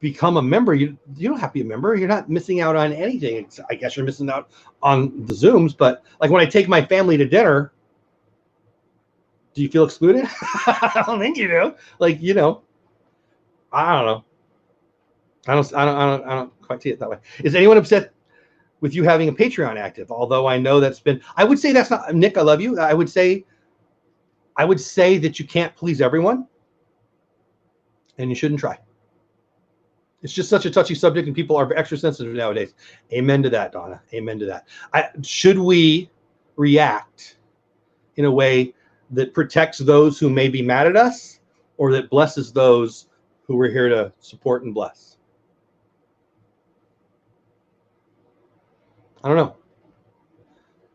become a member. You don't have to be a member. You're not missing out on anything. I guess you're missing out on the Zooms, but like when I take my family to dinner, do you feel excluded? I don't think you do. Like, you know, I don't know. I don't quite see it that way. Is anyone upset with you having a Patreon active? Although I know that's been, I would say that's not, Nick, I love you. I would say that you can't please everyone and you shouldn't try. It's just such a touchy subject and people are extra sensitive nowadays. Amen to that, Donna. Amen to that. Should we react in a way that protects those who may be mad at us or that blesses those who we're here to support and bless? I don't know.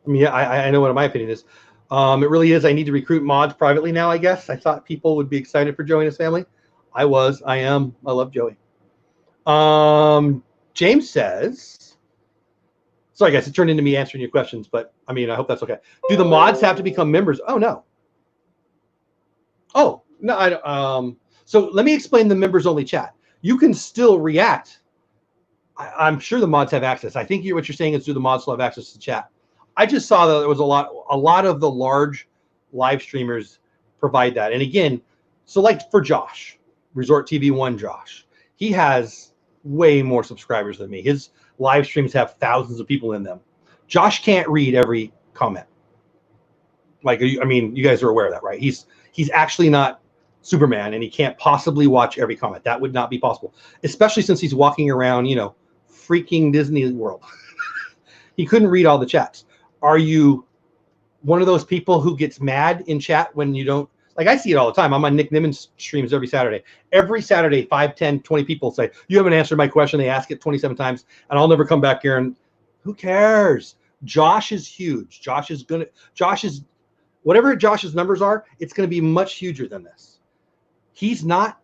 I mean, yeah, I know what my opinion is. It really is. I need to recruit mods privately now, I guess. I thought people would be excited for Joey and his family. I was. I am. I love Joey. James says, sorry guys, it turned into me answering your questions, but I mean, I hope that's okay. Do the mods have to become members? Oh, no. Oh, no. I don't. So let me explain the members only chat. You can still react. I'm sure the mods have access. I think what you're saying is do the mods still have access to chat? I just saw that there was a lot of the large live streamers provide that. And again, so like for Josh, Resort TV 1 Josh, he has way more subscribers than me. His live streams have thousands of people in them. Josh can't read every comment. Like, I mean, you guys are aware of that, right? He's actually not Superman, and he can't possibly watch every comment. That would not be possible, especially since he's walking around, you know, freaking Disney World. He couldn't read all the chats. Are you one of those people who gets mad in chat when you don't? Like, I see it all the time. I'm on Nick Nimmin's streams every Saturday. Every Saturday, 5, 10, 20 people say, you haven't answered my question. They ask it 27 times, and I'll never come back here. And who cares? Josh is huge. Josh is, whatever Josh's numbers are, it's going to be much huger than this. He's not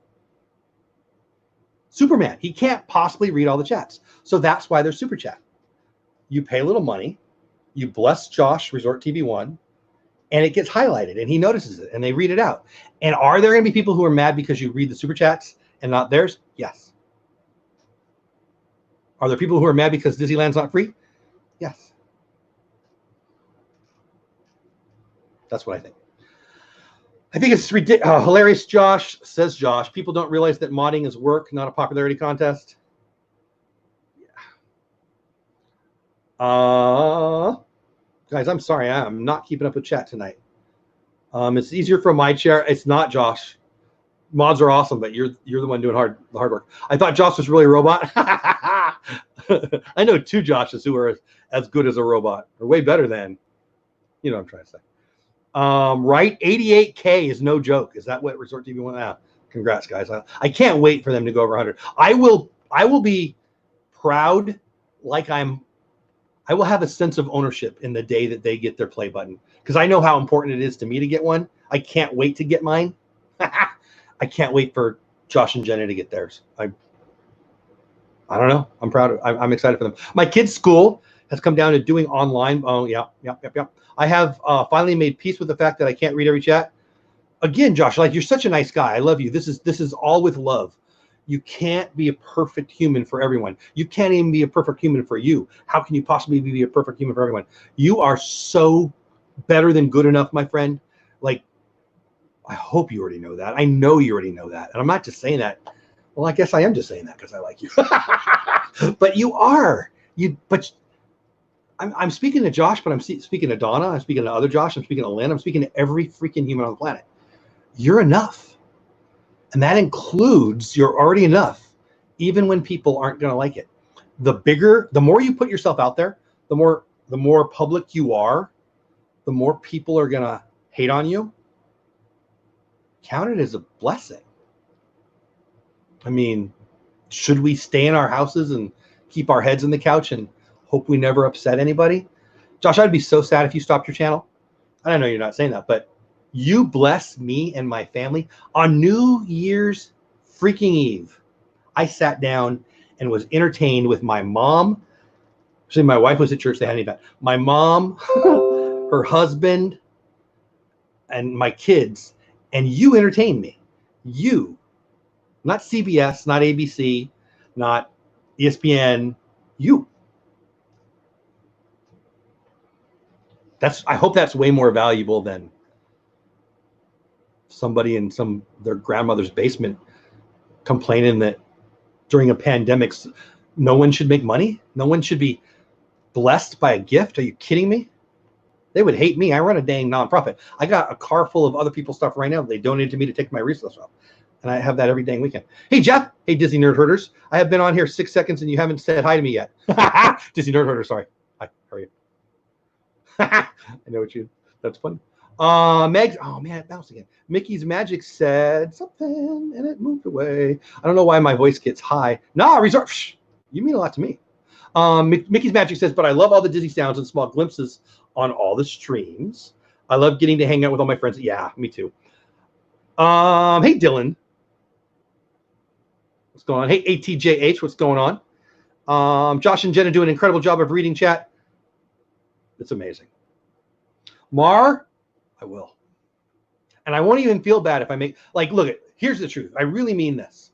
Superman. He can't possibly read all the chats. So that's why there's Super Chat. You pay a little money. You bless Josh, Resort TV 1, and it gets highlighted, and he notices it, and they read it out. And are there going to be people who are mad because you read the Super Chats and not theirs? Yes. Are there people who are mad because Disneyland's not free? Yes. That's what I think. I think it's ridiculous. Hilarious, Josh, says Josh. People don't realize that modding is work, not a popularity contest. Yeah. Guys, I'm sorry. I'm not keeping up with chat tonight. It's easier from my chair. It's not, Josh. Mods are awesome, but you're the one doing the hard work. I thought Josh was really a robot. I know 2 Joshes who are as good as a robot, or way better than, you know what I'm trying to say. Right? 88K is no joke. Is that what Resort TV went out? Congrats, guys. I can't wait for them to go over 100. I will be proud, like I will have a sense of ownership in the day that they get their play button, because I know how important it is to me to get one. I can't wait to get mine. I can't wait for Josh and Jenna to get theirs. I don't know. I'm proud. I'm excited for them. My kid's school has come down to doing online. Oh, yeah. I have finally made peace with the fact that I can't read every chat. Again, Josh, like, you're such a nice guy. I love you. This is all with love. You can't be a perfect human for everyone. You can't even be a perfect human for you. How can you possibly be a perfect human for everyone? You are so better than good enough, my friend. Like, I hope you already know that. I know you already know that. And I'm not just saying that. Well, I guess I am just saying that because I like you. But you are. But I'm speaking to Josh, but I'm speaking to Donna. I'm speaking to other Josh. I'm speaking to Lynn. I'm speaking to every freaking human on the planet. You're enough. And that includes you're already enough, even when people aren't going to like it. The more you put yourself out there, the more public you are, the more people are going to hate on you. Count it as a blessing. I mean, should we stay in our houses and keep our heads in the couch and hope we never upset anybody? Josh, I'd be so sad if you stopped your channel. I know you're not saying that, but you bless me and my family. On New Year's freaking Eve, I sat down and was entertained with my mom. Actually, my wife was at church. They had any event. My mom, her husband, and my kids. And you entertained me. You, not CBS, not ABC, not ESPN, you. I hope that's way more valuable than somebody in their grandmother's basement complaining that during a pandemic, no one should make money. No one should be blessed by a gift. Are you kidding me? They would hate me. I run a dang nonprofit. I got a car full of other people's stuff right now. They donated to me to take my resource off. And I have that every dang weekend. Hey, Jeff. Hey, Disney Nerd Herders. I have been on here 6 seconds and you haven't said hi to me yet. Disney Nerd Herder, sorry. Hi, how are you? I know what you, that's funny. Meg, oh man, it bounced again. Mickey's Magic said something and it moved away. I don't know why my voice gets high. Nah, resort. You mean a lot to me. Mickey's Magic says, but I love all the Disney sounds and small glimpses on all the streams. I love getting to hang out with all my friends. Yeah, me too. Hey, Dylan. What's going on? Hey, ATJH, what's going on? Josh and Jenna do an incredible job of reading chat. It's amazing. Mar, I will. And I won't even feel bad if I make, like, look, here's the truth. I really mean this.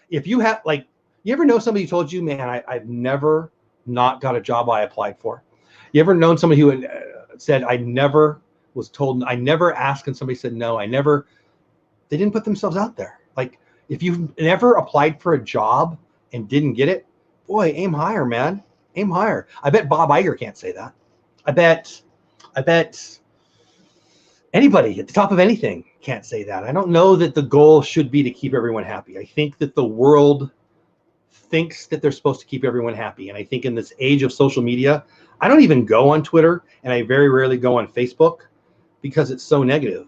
If you have, like, you ever know somebody who told you, man, I've never not got a job I applied for? You ever known somebody who said, I never was told, I never asked and somebody said no, they didn't put themselves out there. Like, if you've never applied for a job and didn't get it, boy, aim higher, man. Aim higher. I bet Bob Iger can't say that. I bet anybody at the top of anything can't say that. I don't know that the goal should be to keep everyone happy. I think that the world thinks that they're supposed to keep everyone happy. And I think in this age of social media, I don't even go on Twitter and I very rarely go on Facebook because it's so negative.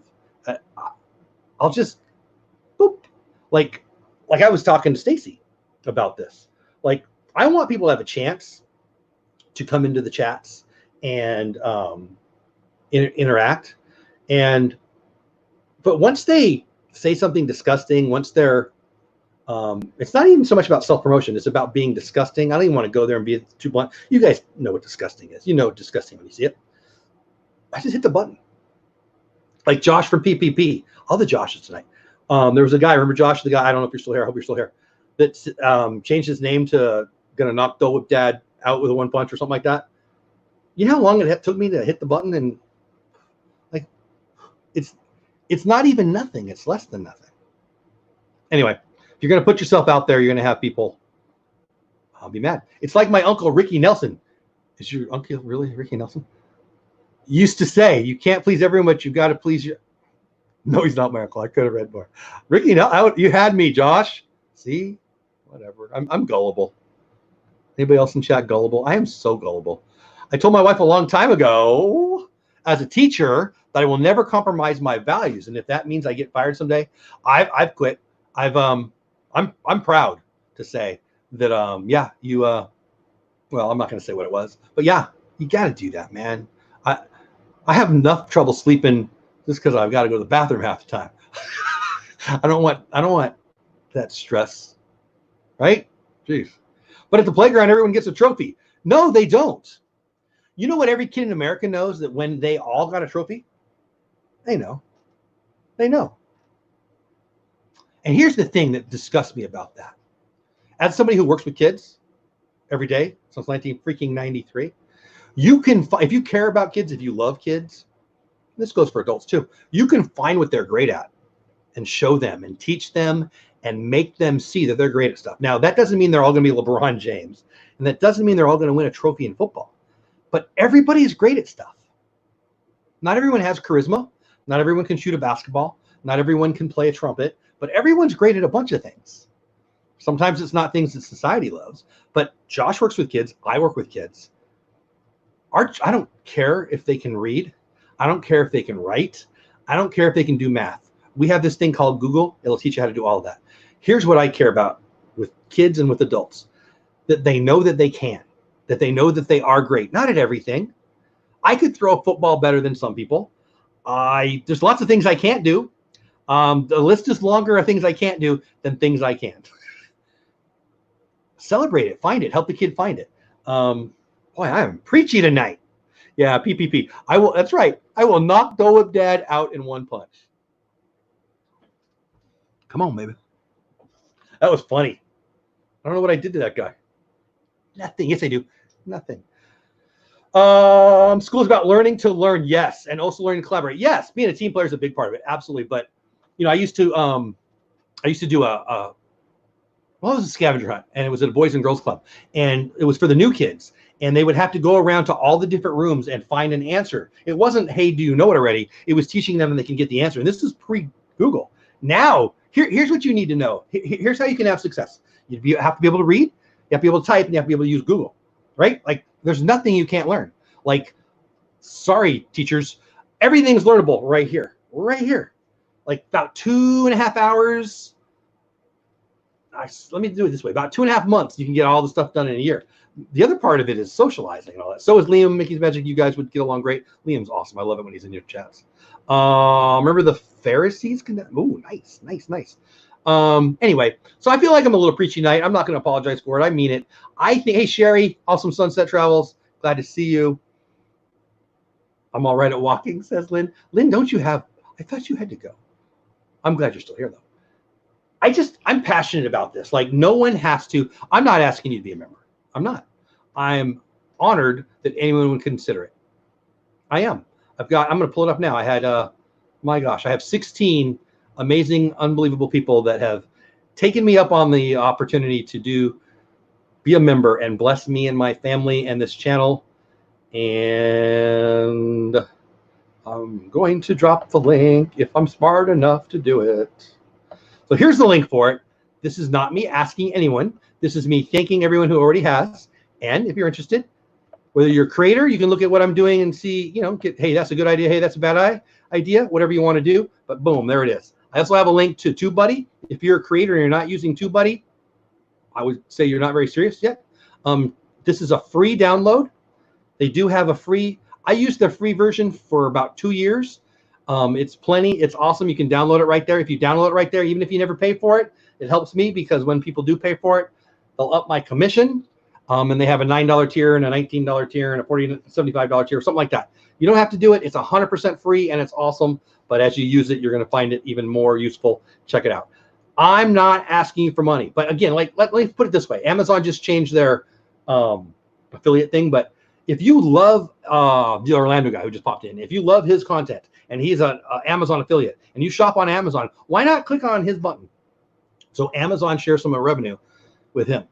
I'll just, boop. Like I was talking to Stacy about this. Like, I want people to have a chance to come into the chats and interact. But once they say something disgusting, once they're, it's not even so much about self-promotion. It's about being disgusting. I don't even want to go there and be too blunt. You guys know what disgusting is. You know disgusting when you see it. I just hit the button. Like Josh from PPP. All the Joshes tonight. There was a guy, remember Josh, the guy, I don't know if you're still here. I hope you're still here. That changed his name to gonna knock Dole Whip Dad out with a one punch or something like that. You know how long it took me to hit the button? And like, it's not even nothing. It's less than nothing. Anyway, if you're going to put yourself out there, you're going to have people be mad. It's like my uncle, Ricky Nelson. Is your uncle really Ricky Nelson? Used to say, you can't please everyone, but you got to please your... No, he's not my uncle. I could have read more. Ricky, you had me, Josh. See? Whatever. I'm gullible. Anybody else in chat gullible? I am so gullible. I told my wife a long time ago, as a teacher, that I will never compromise my values, and if that means I get fired someday, I've quit. I'm proud to say that yeah, you well, I'm not going to say what it was, but yeah, you got to do that, man. I have enough trouble sleeping just because I've got to go to the bathroom half the time. I don't want that stress, right? Jeez. But at the playground, everyone gets a trophy. No, they don't. You know what every kid in America knows? That when they all got a trophy, they know. They know. And here's the thing that disgusts me about that. As somebody who works with kids every day since 1993, you can, if you care about kids, if you love kids, this goes for adults too, you can find what they're great at and show them and teach them and make them see that they're great at stuff. Now, that doesn't mean they're all going to be LeBron James, and that doesn't mean they're all going to win a trophy in football. But everybody is great at stuff. Not everyone has charisma. Not everyone can shoot a basketball. Not everyone can play a trumpet. But everyone's great at a bunch of things. Sometimes it's not things that society loves. But Josh works with kids. I work with kids. I don't care if they can read. I don't care if they can write. I don't care if they can do math. We have this thing called Google. It'll teach you how to do all of that. Here's what I care about with kids and with adults. That they know that they can. That they know that they are great. Not at everything. I could throw a football better than some people. There's lots of things I can't do. The list is longer of things I can't do than things I can. Celebrate it. Find it. Help the kid find it. Boy, I am preachy tonight. Yeah, PPP. I will. That's right. I will knock Dole Whip Dad out in one punch. Come on, baby. That was funny. I don't know what I did to that guy. Nothing. Yes, I do. Nothing. School is about learning to learn, yes, and also learning to collaborate. Yes, being a team player is a big part of it, absolutely. But I used to do well, it was a scavenger hunt, and it was at a Boys and Girls Club, and it was for the new kids, and they would have to go around to all the different rooms and find an answer. It wasn't, hey, do you know it already? It was teaching them and they can get the answer. And this is pre-Google. Now, here's what you need to know. Here's how you can have success. You have to be able to read, you have to be able to type, and you have to be able to use Google, right? Like, there's nothing you can't learn. Like, sorry, teachers, everything's learnable right here, like about 2.5 hours. Let me do it this way. About 2.5 months, you can get all the stuff done in a year. The other part of it is socializing and all that. So is Liam, Mickey's Magic. You guys would get along great. Liam's awesome. I love it when he's in your chats. Remember the Pharisees? Oh, nice. Anyway, so I feel like I'm a little preachy tonight. I'm not going to apologize for it. I mean it. I think, hey, Sherry, awesome sunset travels. Glad to see you. I'm all right at walking, says Lynn. Lynn, I thought you had to go. I'm glad you're still here, though. I'm passionate about this. Like, no one has to. I'm not asking you to be a member. I'm not. I'm honored that anyone would consider it. I am. I'm going to pull it up now. I had, my gosh, I have 16 amazing, unbelievable people that have taken me up on the opportunity to be a member and bless me and my family and this channel. And I'm going to drop the link if I'm smart enough to do it. So here's the link for it. This is not me asking anyone. This is me thanking everyone who already has. And if you're interested, whether you're a creator, you can look at what I'm doing and see, hey, that's a good idea. Hey, that's a bad idea, whatever you want to do. But boom, there it is. I also have a link to TubeBuddy. If you're a creator and you're not using TubeBuddy, I would say you're not very serious yet. This is a free download. They do have a free. I used the free version for about 2 years. It's plenty. It's awesome. You can download it right there. If you download it right there, even if you never pay for it, it helps me because when people do pay for it, they'll up my commission. And they have a $9 tier and a $19 tier and a $75 tier, something like that. You don't have to do it. It's 100% free and it's awesome. But as you use it, you're going to find it even more useful. Check it out. I'm not asking you for money. But again, let me put it this way. Amazon just changed their affiliate thing. But if you love the Orlando guy who just popped in, if you love his content and he's an Amazon affiliate and you shop on Amazon, why not click on his button? So Amazon shares some of the revenue with him.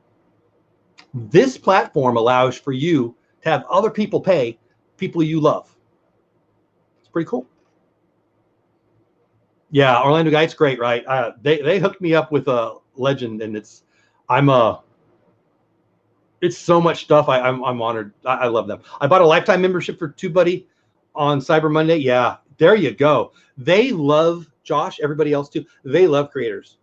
This platform allows for you to have other people pay people you love. It's pretty cool. Yeah, Orlando guy, it's great, right? They hooked me up with a legend, and it's so much stuff. I'm honored. I love them. I bought a lifetime membership for TubeBuddy on Cyber Monday. Yeah, there you go. They love Josh. Everybody else too. They love creators.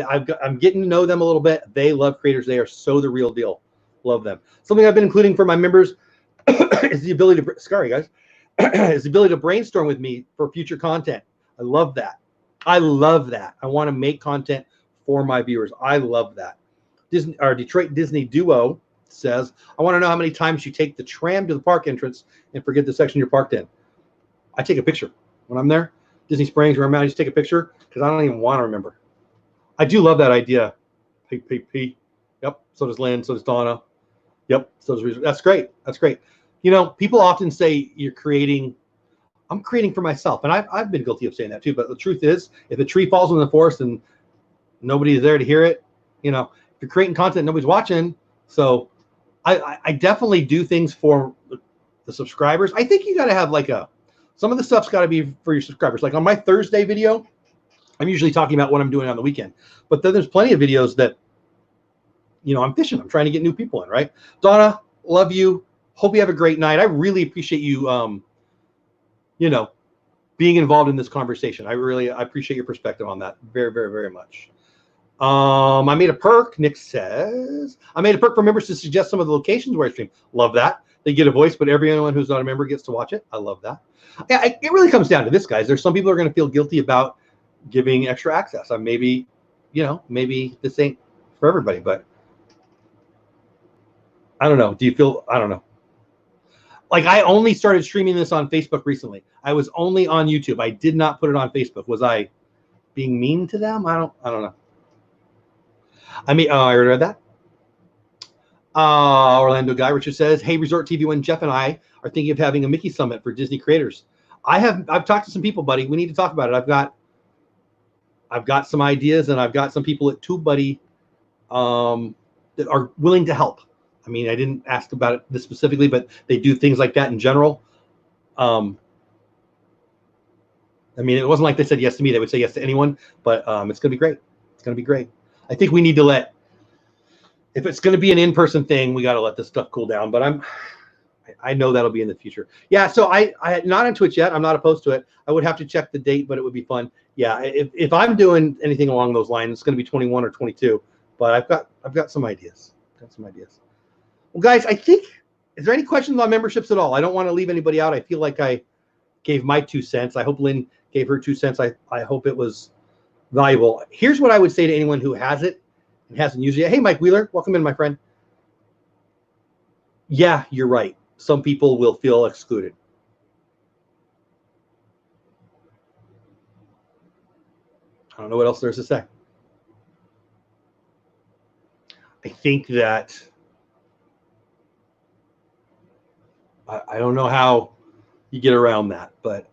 I'm getting to know them a little bit. They love creators. They are so the real deal. Love them. Something I've been including for my members is the ability to, sorry guys, is the ability to brainstorm with me for future content. I love that. I love that. I want to make content for my viewers. I love that. Detroit Disney Duo says, I want to know how many times you take the tram to the park entrance and forget the section you're parked in. I take a picture when I'm there. Disney Springs, where I'm at, I just take a picture because I don't even want to remember. I do love that idea. P. Yep. So does Lynn. So does Donna. Yep. So does Reason. That's great. That's great. People often say you're creating. I'm creating for myself, and I've been guilty of saying that too. But the truth is, if a tree falls in the forest and nobody is there to hear it, if you're creating content, nobody's watching. So I definitely do things for the subscribers. I think you got to have some of the stuff's got to be for your subscribers. Like on my Thursday video, I'm usually talking about what I'm doing on the weekend, but then there's plenty of videos that, I'm fishing. I'm trying to get new people in, right? Donna, love you. Hope you have a great night. I really appreciate you, being involved in this conversation. I appreciate your perspective on that very, very, very much. I made a perk. Nick says, I made a perk for members to suggest some of the locations where I stream. Love that. They get a voice, but everyone who's not a member gets to watch it. I love that. Yeah, it really comes down to this, guys. There's some people who are going to feel guilty about giving extra access. Maybe this ain't for everybody, but I don't know. I don't know. I only started streaming this on Facebook recently. I was only on YouTube. I did not put it on Facebook. Was I being mean to them? I don't know. I already read that. Orlando Guy Richard says, hey, Resort TV One, Jeff and I are thinking of having a Mickey Summit for Disney creators. I've talked to some people, buddy. We need to talk about it. I've got some ideas, and I've got some people at TubeBuddy that are willing to help. I mean, I didn't ask about this specifically, but they do things like that in general. I mean, it wasn't like they said yes to me. They would say yes to anyone, but it's going to be great. It's going to be great. I think we need to if it's going to be an in-person thing, we got to let this stuff cool down, but I know that'll be in the future. Yeah, so I not on Twitch yet. I'm not opposed to it. I would have to check the date, but it would be fun. Yeah, if I'm doing anything along those lines, it's going to be 21 or 22. But I've got some ideas. Well, guys, I think, is there any questions on memberships at all? I don't want to leave anybody out. I feel like I gave my 2 cents. I hope Lynn gave her 2 cents. I hope it was valuable. Here's what I would say to anyone who has it and hasn't used it yet. Hey, Mike Wheeler, welcome in, my friend. Yeah, you're right. Some people will feel excluded. I don't know what else there's to say. I think that I don't know how you get around that, but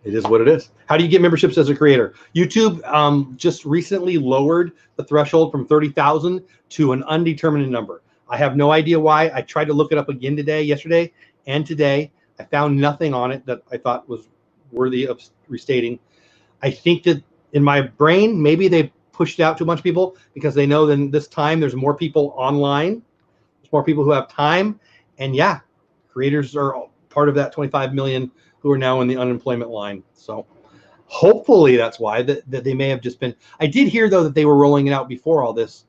it is what it is. How do you get memberships as a creator? YouTube just recently lowered the threshold from 30,000 to an undetermined number. I have no idea why. I tried to look it up again yesterday, and today. I found nothing on it that I thought was worthy of restating. I think that in my brain, maybe they pushed out to a bunch of people because they know that this time there's more people online. There's more people who have time. And yeah, creators are part of that 25 million who are now in the unemployment line. So hopefully that's why that they may have just been. I did hear, though, that they were rolling it out before all this.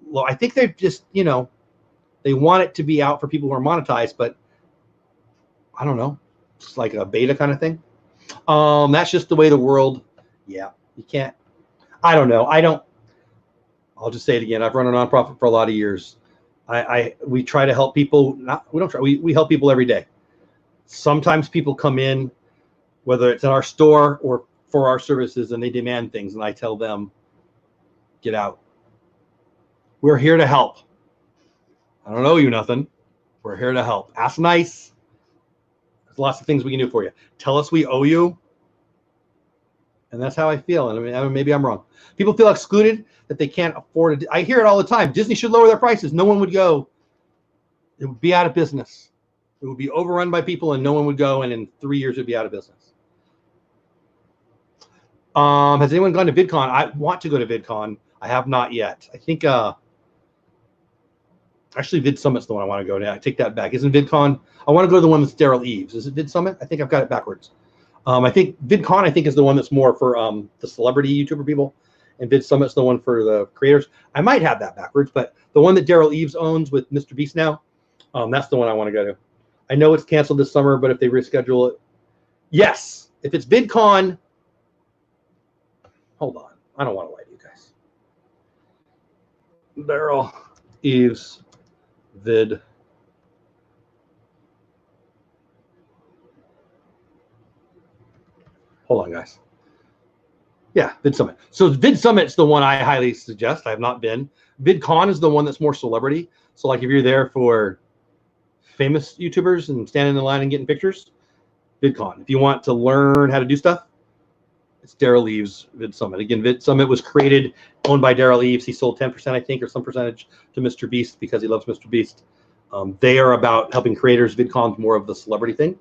Well, I think they're just, they want it to be out for people who are monetized, but I don't know. It's like a beta kind of thing. That's just the way the world. Yeah, you can't. I don't know. I'll just say it again. I've run a nonprofit for a lot of years. We try to help people. We help people every day. Sometimes people come in, whether it's in our store or for our services, and they demand things, and I tell them, get out. We're here to help. I don't owe you nothing. We're here to help. Ask nice. There's lots of things we can do for you. Tell us we owe you. And that's how I feel. And I mean, maybe I'm wrong. People feel excluded, that they can't afford it. I hear it all the time. Disney should lower their prices. No one would go. It would be out of business. It would be overrun by people, and no one would go. And in 3 years, it would be out of business. Has anyone gone to VidCon? I want to go to VidCon. I have not yet. I think actually Vid Summit's the one I want to go to. I take that back. Isn't VidCon? I want to go to the one that's Daryl Eves. Is it Vid Summit? I think I've got it backwards. I think VidCon is the one that's more for the celebrity YouTuber people, and Vid Summit's the one for the creators. I might have that backwards, but the one that Daryl Eves owns with Mr. Beast now, that's the one I want to go to. I know it's canceled this summer, but if they reschedule it, yes. If it's VidCon, hold on. I don't want to lie to you guys. Daryl Eves Vid. Hold on, guys. Yeah, Vid Summit. So Vid Summit's the one I highly suggest. I have not been. VidCon is the one that's more celebrity. So like if you're there for famous YouTubers and standing in line and getting pictures, VidCon. If you want to learn how to do stuff, it's Daryl Eves Vid Summit. Again, Vid Summit was created, owned by Daryl Eves. He sold 10%, I think, or some percentage to Mr. Beast because he loves Mr. Beast. They are about helping creators. VidCon's more of the celebrity thing.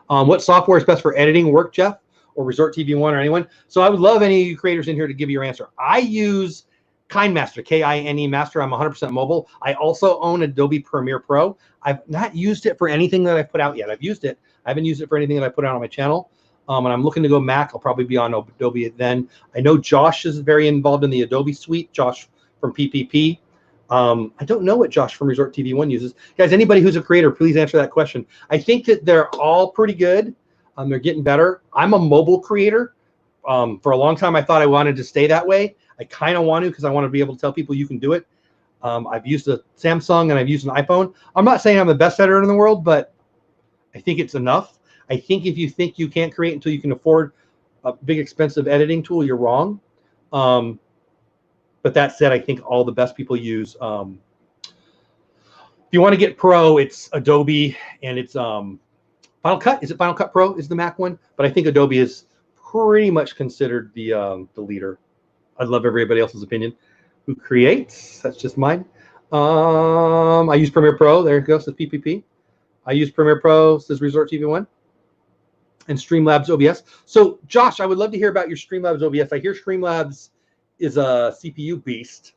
What software is best for editing work, Jeff? Or Resort TV One, or anyone? So I would love any of you creators in here to give you your answer. I use KineMaster, K-I-N-E Master. I'm 100% mobile. I also own Adobe Premiere Pro. I've not used it for anything that I've put out yet. I've used it. I haven't used it for anything that I put out on my channel. And I'm looking to go Mac. I'll probably be on Adobe then. I know Josh is very involved in the Adobe suite. Josh from PPP. I don't know what Josh from Resort TV One uses. Guys, anybody who's a creator, please answer that question. I think that they're all pretty good. They're getting better. I'm a mobile creator. For a long time, I thought I wanted to stay that way. I kind of want to because I want to be able to tell people you can do it. I've used a Samsung and I've used an iPhone. I'm not saying I'm the best editor in the world, but I think it's enough. I think if you think you can't create until you can afford a big, expensive editing tool, you're wrong. But that said, I think all the best people use If you want to get Pro, it's Adobe, and it's Final Cut. Is it Final Cut Pro is the Mac one? But I think Adobe is pretty much considered the leader. I'd love everybody else's opinion. Who creates? That's just mine. I use Premiere Pro. There it goes. Says PPP. I use Premiere Pro. Says Resort TV One. And Streamlabs OBS. So, Josh, I would love to hear about your Streamlabs OBS. I hear Streamlabs is a CPU beast.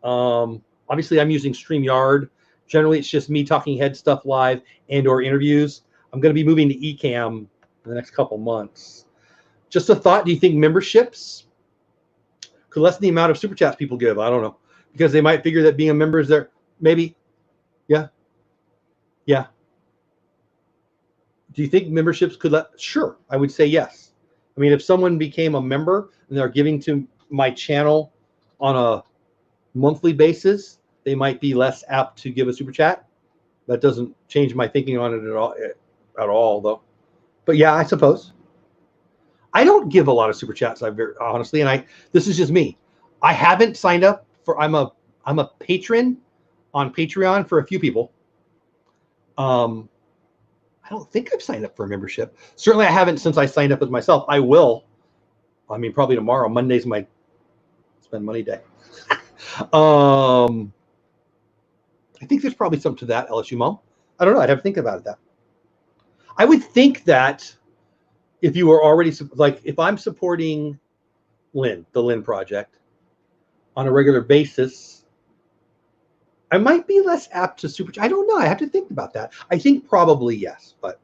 Obviously, I'm using StreamYard. Generally, it's just me talking head stuff live and/or interviews. I'm going to be moving to Ecamm in the next couple months. Just a thought: do you think memberships could lessen the amount of super chats people give? I don't know, because they might figure that being a member is there. Maybe, yeah. Do you think memberships could let? Sure, I would say yes. I mean, if someone became a member and they're giving to my channel on a monthly basis, they might be less apt to give a super chat. That doesn't change my thinking on it at all, though. But yeah, I suppose. I don't give a lot of super chats, honestly, and this is just me. I haven't signed up for. I'm a patron on Patreon for a few people. I don't think I've signed up for a membership. Certainly, I haven't since I signed up as myself. I will. I mean, probably tomorrow. Monday's my spend money day. I think there's probably something to that, LSU Mom. I don't know. I'd have to think about that. I would think that if you were already, like, if I'm supporting Lynn, the Lynn Project, on a regular basis, I might be less apt to super. I don't know. I have to think about that. I think probably yes, but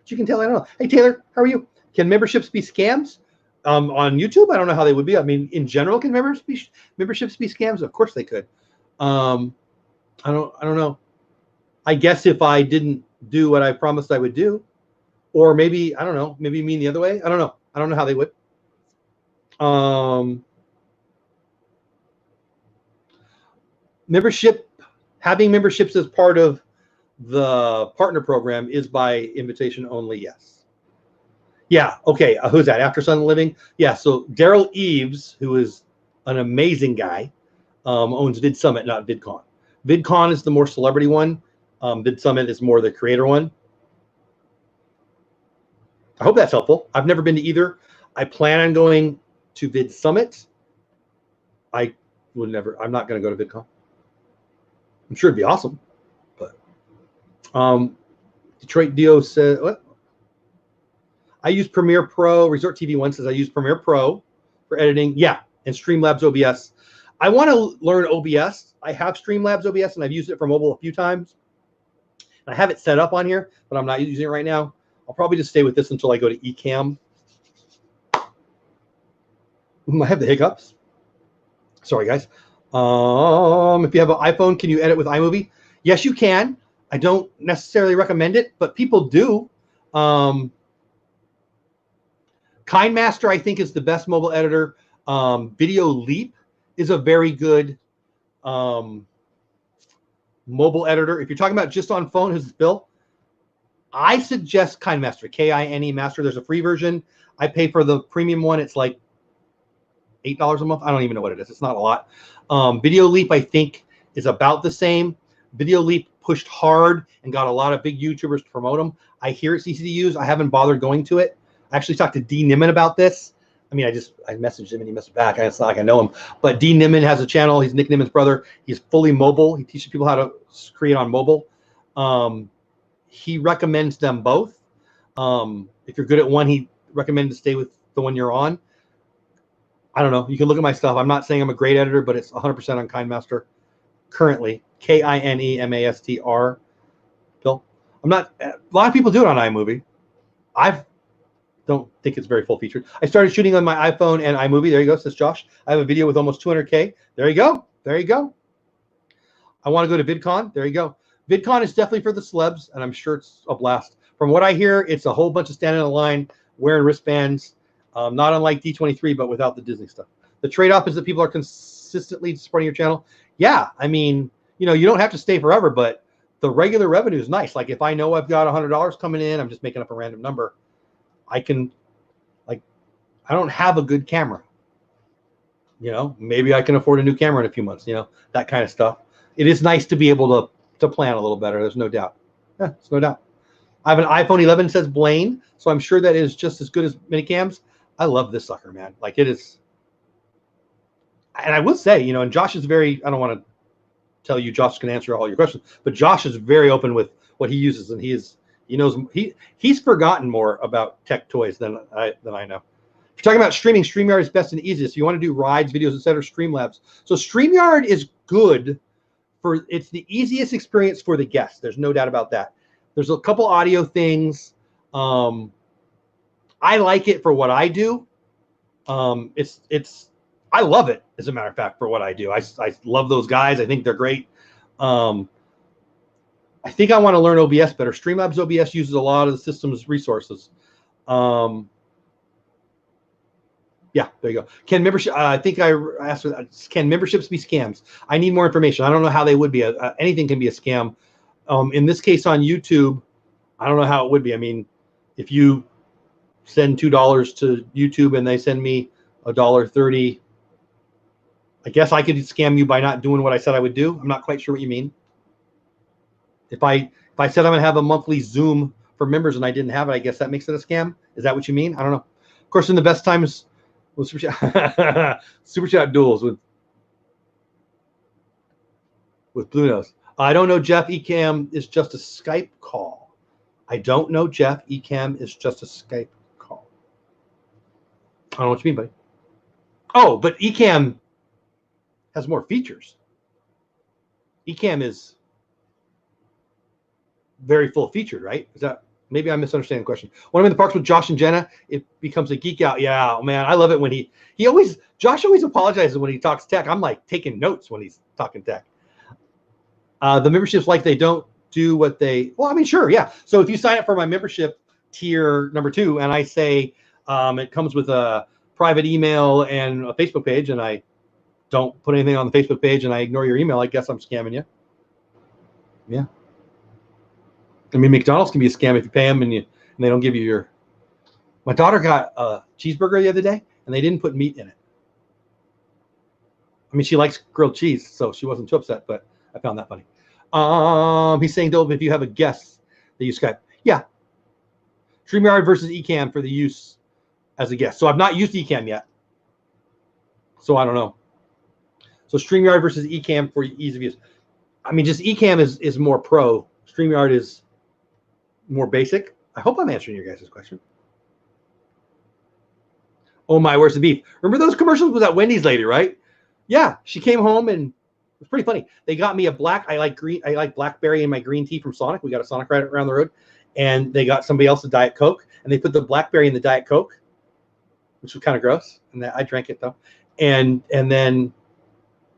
you can tell. I don't know. Hey, Taylor, how are you? Can memberships be scams? On YouTube, I don't know how they would be. I mean, in general, can memberships be scams? Of course they could. I don't know. I guess if I didn't do what I promised I would do, or maybe, I don't know, maybe mean the other way. I don't know. I don't know how they would. Having memberships as part of the partner program is by invitation only. Yes. Yeah. Okay. Who's that? After Sun Living. Yeah. So Daryl Eves, who is an amazing guy, owns Vid Summit, not VidCon. VidCon is the more celebrity one. Vid Summit is more the creator one. I hope that's helpful. I've never been to either. I plan on going to Vid Summit. I'm not going to go to VidCon. I'm sure it'd be awesome, but Detroit Dio said, what? I use Premiere Pro. Resort TV One says I use Premiere Pro for editing. Yeah, and Streamlabs OBS. I want to learn OBS. I have Streamlabs OBS, and I've used it for mobile a few times. I have it set up on here, but I'm not using it right now. I'll probably just stay with this until I go to Ecamm. I have the hiccups. Sorry, guys. If you have an iPhone, can you edit with iMovie? Yes, you can. I don't necessarily recommend it, but people do. KindMaster, I think, is the best mobile editor. Video Leap is a very good mobile editor. If you're talking about just on phone, who's this, Bill? I suggest KindMaster, K-I-N-E Master. There's a free version. I pay for the premium one. It's like $8 a month. I don't even know what it is. It's not a lot. Video Leap, I think, is about the same. Video Leap pushed hard and got a lot of big YouTubers to promote them. I hear it's easy to use. I haven't bothered going to it. I actually talked to D. Nimmin about this. I mean, I messaged him and he messaged back. It's not like I know him. But D. Nimmin has a channel. He's Nick Nimmin's brother. He's fully mobile. He teaches people how to create on mobile. He recommends them both. If you're good at one, he recommends to stay with the one you're on. I don't know. You can look at my stuff. I'm not saying I'm a great editor, but it's 100% on KindMaster currently. KINEMASTR. Bill, I'm not. A lot of people do it on iMovie. I don't think it's very full featured. I started shooting on my iPhone and iMovie. There you go, says Josh. I have a video with almost 200K. There you go. There you go. I want to go to VidCon. There you go. VidCon is definitely for the celebs, and I'm sure it's a blast. From what I hear, it's a whole bunch of standing in a line, wearing wristbands, not unlike D23, but without the Disney stuff. The trade-off is that people are consistently supporting your channel. Yeah, I mean, you don't have to stay forever, but the regular revenue is nice. Like if I know I've got $100 coming in, I'm just making up a random number. I can, I don't have a good camera. Maybe I can afford a new camera in a few months. That kind of stuff. it is nice to be able to plan a little better. There's no doubt. Yeah, there's no doubt. I have an iPhone 11, says Blaine, so I'm sure that is just as good as minicams. I love this sucker, man. Like it is. And I will say, you know, and Josh is very, I don't want to tell you Josh can answer all your questions, but Josh is very open with what he uses, and he knows he's forgotten more about tech toys than I know. If you're talking about streaming, StreamYard is best and easiest. If you want to do rides, videos, etc., Streamlabs. So StreamYard is good for, it's the easiest experience for the guests. There's no doubt about that. There's a couple audio things. I like it for what I do. I love it, as a matter of fact, for what I do. I love those guys. I think they're great. I think I want to learn OBS better. Streamlabs OBS uses a lot of the system's resources. Yeah, there you go. Can membership? I think I asked, can memberships be scams? I need more information. I don't know how they would be. Anything can be a scam. In this case on YouTube, I don't know how it would be. I mean, if you send $2 to YouTube and they send me $1.30, I guess I could scam you by not doing what I said I would do. I'm not quite sure what you mean. If I said I'm gonna have a monthly Zoom for members and I didn't have it, I guess that makes it a scam. Is that what you mean? I don't know. Of course, in the best times, well, super chat duels with Blue Nose. I don't know, Jeff. Ecamm is just a Skype call. I don't know, Jeff. Ecamm is just a Skype call. I don't know what you mean, buddy. Oh, but Ecamm has more features. Ecamm is very full featured, right? Is that, maybe I'm misunderstanding the question. When I'm in the parks with Josh and Jenna, it becomes a geek out. Yeah, man, I love it when Josh always apologizes when he talks tech. I'm like taking notes when he's talking tech. The memberships, like, they don't do what they, well, I mean, sure, yeah. So if you sign up for my membership tier number 2 and I say it comes with a private email and a Facebook page, and I don't put anything on the Facebook page and I ignore your email, I guess I'm scamming you. Yeah. I mean, McDonald's can be a scam if you pay them and they don't give you your. My daughter got a cheeseburger the other day and they didn't put meat in it. I mean, she likes grilled cheese, so she wasn't too upset, but I found that funny. He's saying, Dole, if you have a guest that you Skype. Yeah. StreamYard versus Ecamm for the use as a guest. So I've not used Ecamm yet. So I don't know. So StreamYard versus Ecamm for ease of use. I mean, just Ecamm is more pro. StreamYard is more basic. I hope I'm answering your guys' question. Oh my, where's the beef? Remember those commercials with that Wendy's lady, right? Yeah, she came home and it was pretty funny. They got me a I like blackberry in my green tea from Sonic. We got a Sonic right around the road. And they got somebody else a Diet Coke, and they put the blackberry in the Diet Coke, which was kind of gross. And I drank it though. And then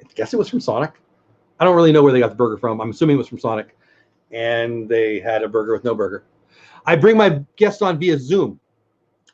I guess it was from Sonic. I don't really know where they got the burger from. I'm assuming it was from Sonic. And they had a burger with no burger. I bring my guests on via Zoom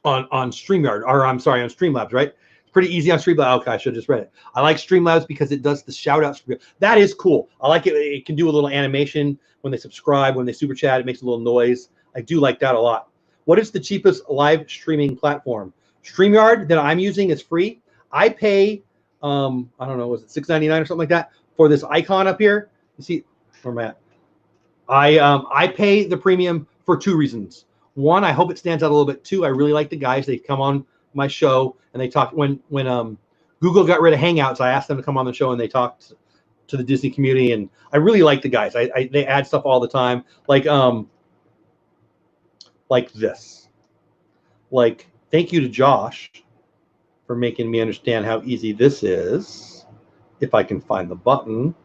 on StreamYard, or I'm sorry, on Streamlabs, right? It's pretty easy on Streamlabs. Okay, I should have just read it. I like Streamlabs because it does the shout outs. That is cool. I like it. It can do a little animation when they subscribe, when they super chat, it makes a little noise. I do like that a lot. What is the cheapest live streaming platform? StreamYard that I'm using is free. I pay, I don't know, was it $6.99 or something like that for this icon up here? You see, where am I at? I pay the premium for 2 reasons. One, I hope it stands out a little bit. 2, I really like the guys. They come on my show and they talk. When Google got rid of Hangouts, I asked them to come on the show and they talked to the Disney community, and I really like the guys. They add stuff all the time, like this. Like, thank you to Josh for making me understand how easy this is. If I can find the button.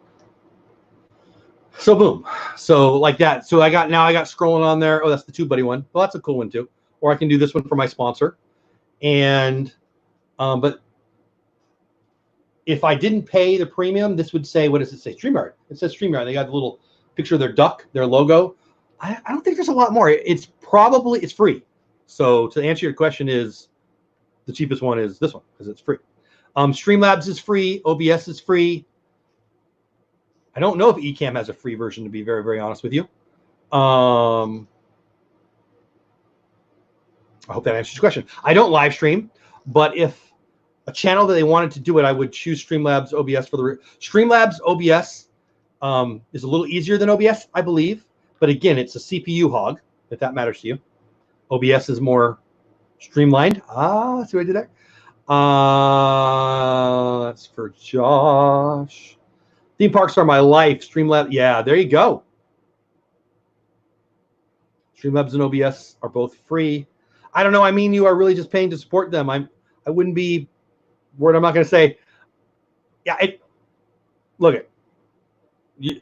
So boom. So like that. So I got scrolling on there. Oh, that's the TubeBuddy one. Well, that's a cool one too. Or I can do this one for my sponsor. And but if I didn't pay the premium, this would say, what does it say? StreamYard. It says StreamYard. They got the little picture of their duck, their logo. I don't think there's a lot more. It's free. So to answer your question, is the cheapest one is this one because it's free. Streamlabs is free. OBS is free. I don't know if Ecamm has a free version, to be very, very honest with you. I hope that answers your question. I don't live stream, but if a channel that they wanted to do it, I would choose Streamlabs OBS for the Streamlabs OBS is a little easier than OBS, I believe. But again, it's a CPU hog, if that matters to you. OBS is more streamlined. Ah, see what I did there? That's for Josh. Theme parks are my life. Streamlabs, yeah, there you go. Streamlabs and OBS are both free. I don't know. I mean, you are really just paying to support them. I wouldn't be worried. I'm not going to say, yeah. Look at you.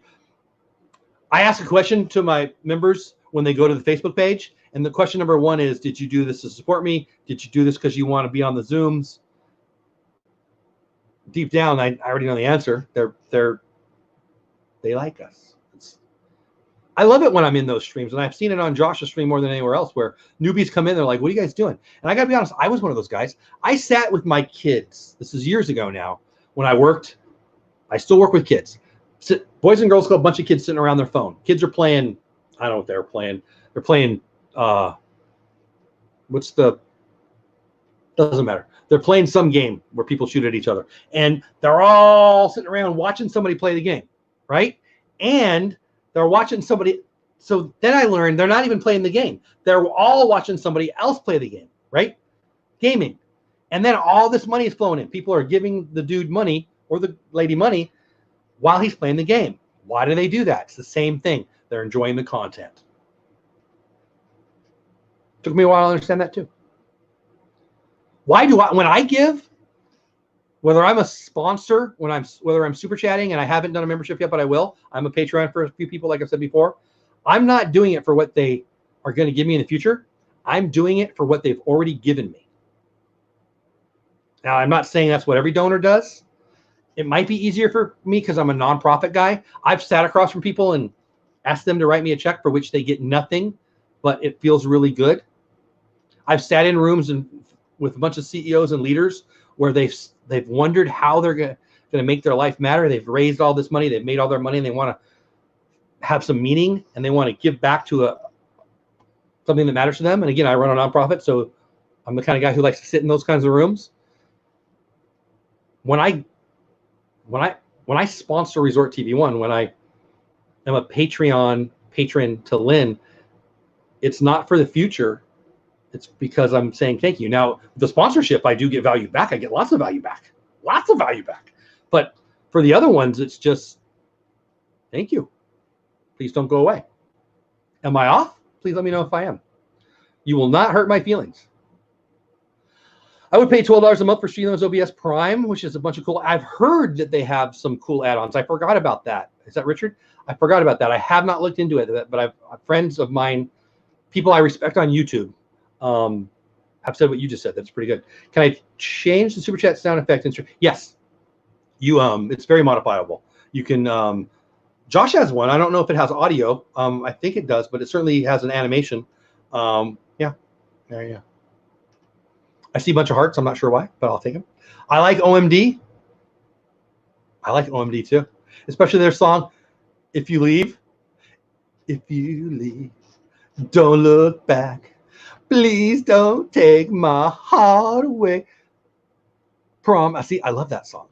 I ask a question to my members when they go to the Facebook page, and the question number one is, did you do this to support me? Did you do this because you want to be on the Zooms? Deep down, I already know the answer. They like us. I love it when I'm in those streams, and I've seen it on Josh's stream more than anywhere else, where newbies come in, they're like, what are you guys doing? And I got to be honest, I was one of those guys. I sat with my kids. This is years ago now, when I worked. I still work with kids. Boys and Girls Club, a bunch of kids sitting around their phone. Kids are playing, I don't know what they're playing. They're playing, doesn't matter. They're playing some game where people shoot at each other. And they're all sitting around watching somebody play the game, right? And they're watching somebody. So then I learned they're not even playing the game. They're all watching somebody else play the game, right? Gaming. And then all this money is flowing in. People are giving the dude money or the lady money while he's playing the game. Why do they do that? It's the same thing. They're enjoying the content. Took me a while to understand that too. Why do I, when I give, whether I'm a sponsor, whether I'm super chatting and I haven't done a membership yet, but I will. I'm a Patreon for a few people, like I've said before. I'm not doing it for what they are going to give me in the future. I'm doing it for what they've already given me. Now, I'm not saying that's what every donor does. It might be easier for me because I'm a nonprofit guy. I've sat across from people and asked them to write me a check for which they get nothing, but it feels really good. I've sat in rooms with a bunch of CEOs and leaders where they've wondered how they're going to make their life matter. They've raised all this money. They've made all their money, and they want to have some meaning, and they want to give back to something that matters to them. And again, I run a nonprofit, so I'm the kind of guy who likes to sit in those kinds of rooms. When I sponsor Resort TV One, when I am a Patreon patron to Lynn, it's not for the future. It's because I'm saying thank you. Now, the sponsorship, I do get value back. I get lots of value back. Lots of value back. But for the other ones, it's just thank you. Please don't go away. Am I off? Please let me know if I am. You will not hurt my feelings. I would pay $12 a month for Streamlabs OBS Prime, which is a bunch of cool. I've heard that they have some cool add-ons. I forgot about that. Is that Richard? I forgot about that. I have not looked into it, but I've friends of mine, people I respect on YouTube, have said what you just said. That's pretty good. Can I change the super chat sound effect? Yes. You it's very modifiable. You can Josh has one. I don't know if it has audio. I think it does, but it certainly has an animation. Yeah. There you go. I see a bunch of hearts. I'm not sure why, but I'll take them. I like OMD. I like OMD too, especially their song, If You Leave. If you leave, don't look back. Please don't take my heart away. I love that song.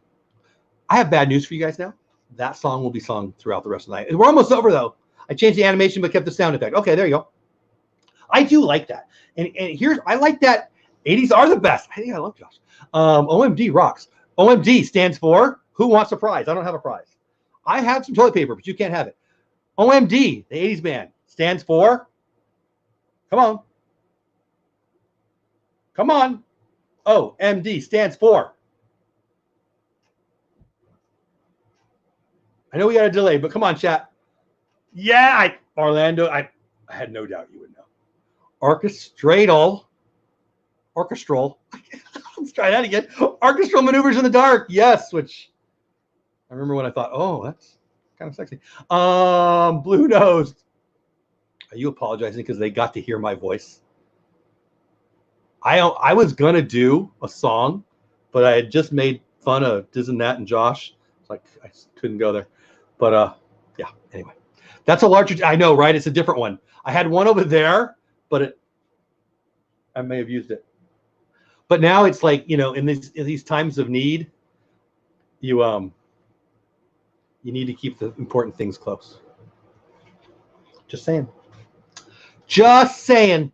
I have bad news for you guys now. That song will be sung throughout the rest of the night. We're almost over though. I changed the animation but kept the sound effect. Okay, there you go. I do like that. And I like that. 80s are the best. I think I love Josh. OMD rocks. OMD stands for Who Wants a Prize? I don't have a prize. I have some toilet paper, but you can't have it. OMD, the 80s band, stands for, come on. Come on. OMD stands for. I know we got a delay, but come on, chat. Yeah, Orlando, I had no doubt you would know. Orchestral. Let's try that again. Orchestral maneuvers in the dark. Yes, which I remember when I thought, oh, that's kind of sexy. Blue Nose. Are you apologizing because they got to hear my voice? I was gonna do a song, but I had just made fun of Diz and Nat and Josh. It's like I couldn't go there. But yeah. Anyway, that's a larger. I know, right? It's a different one. I had one over there, but I may have used it. But now it's like, in these times of need, you You need to keep the important things close. Just saying. Just saying.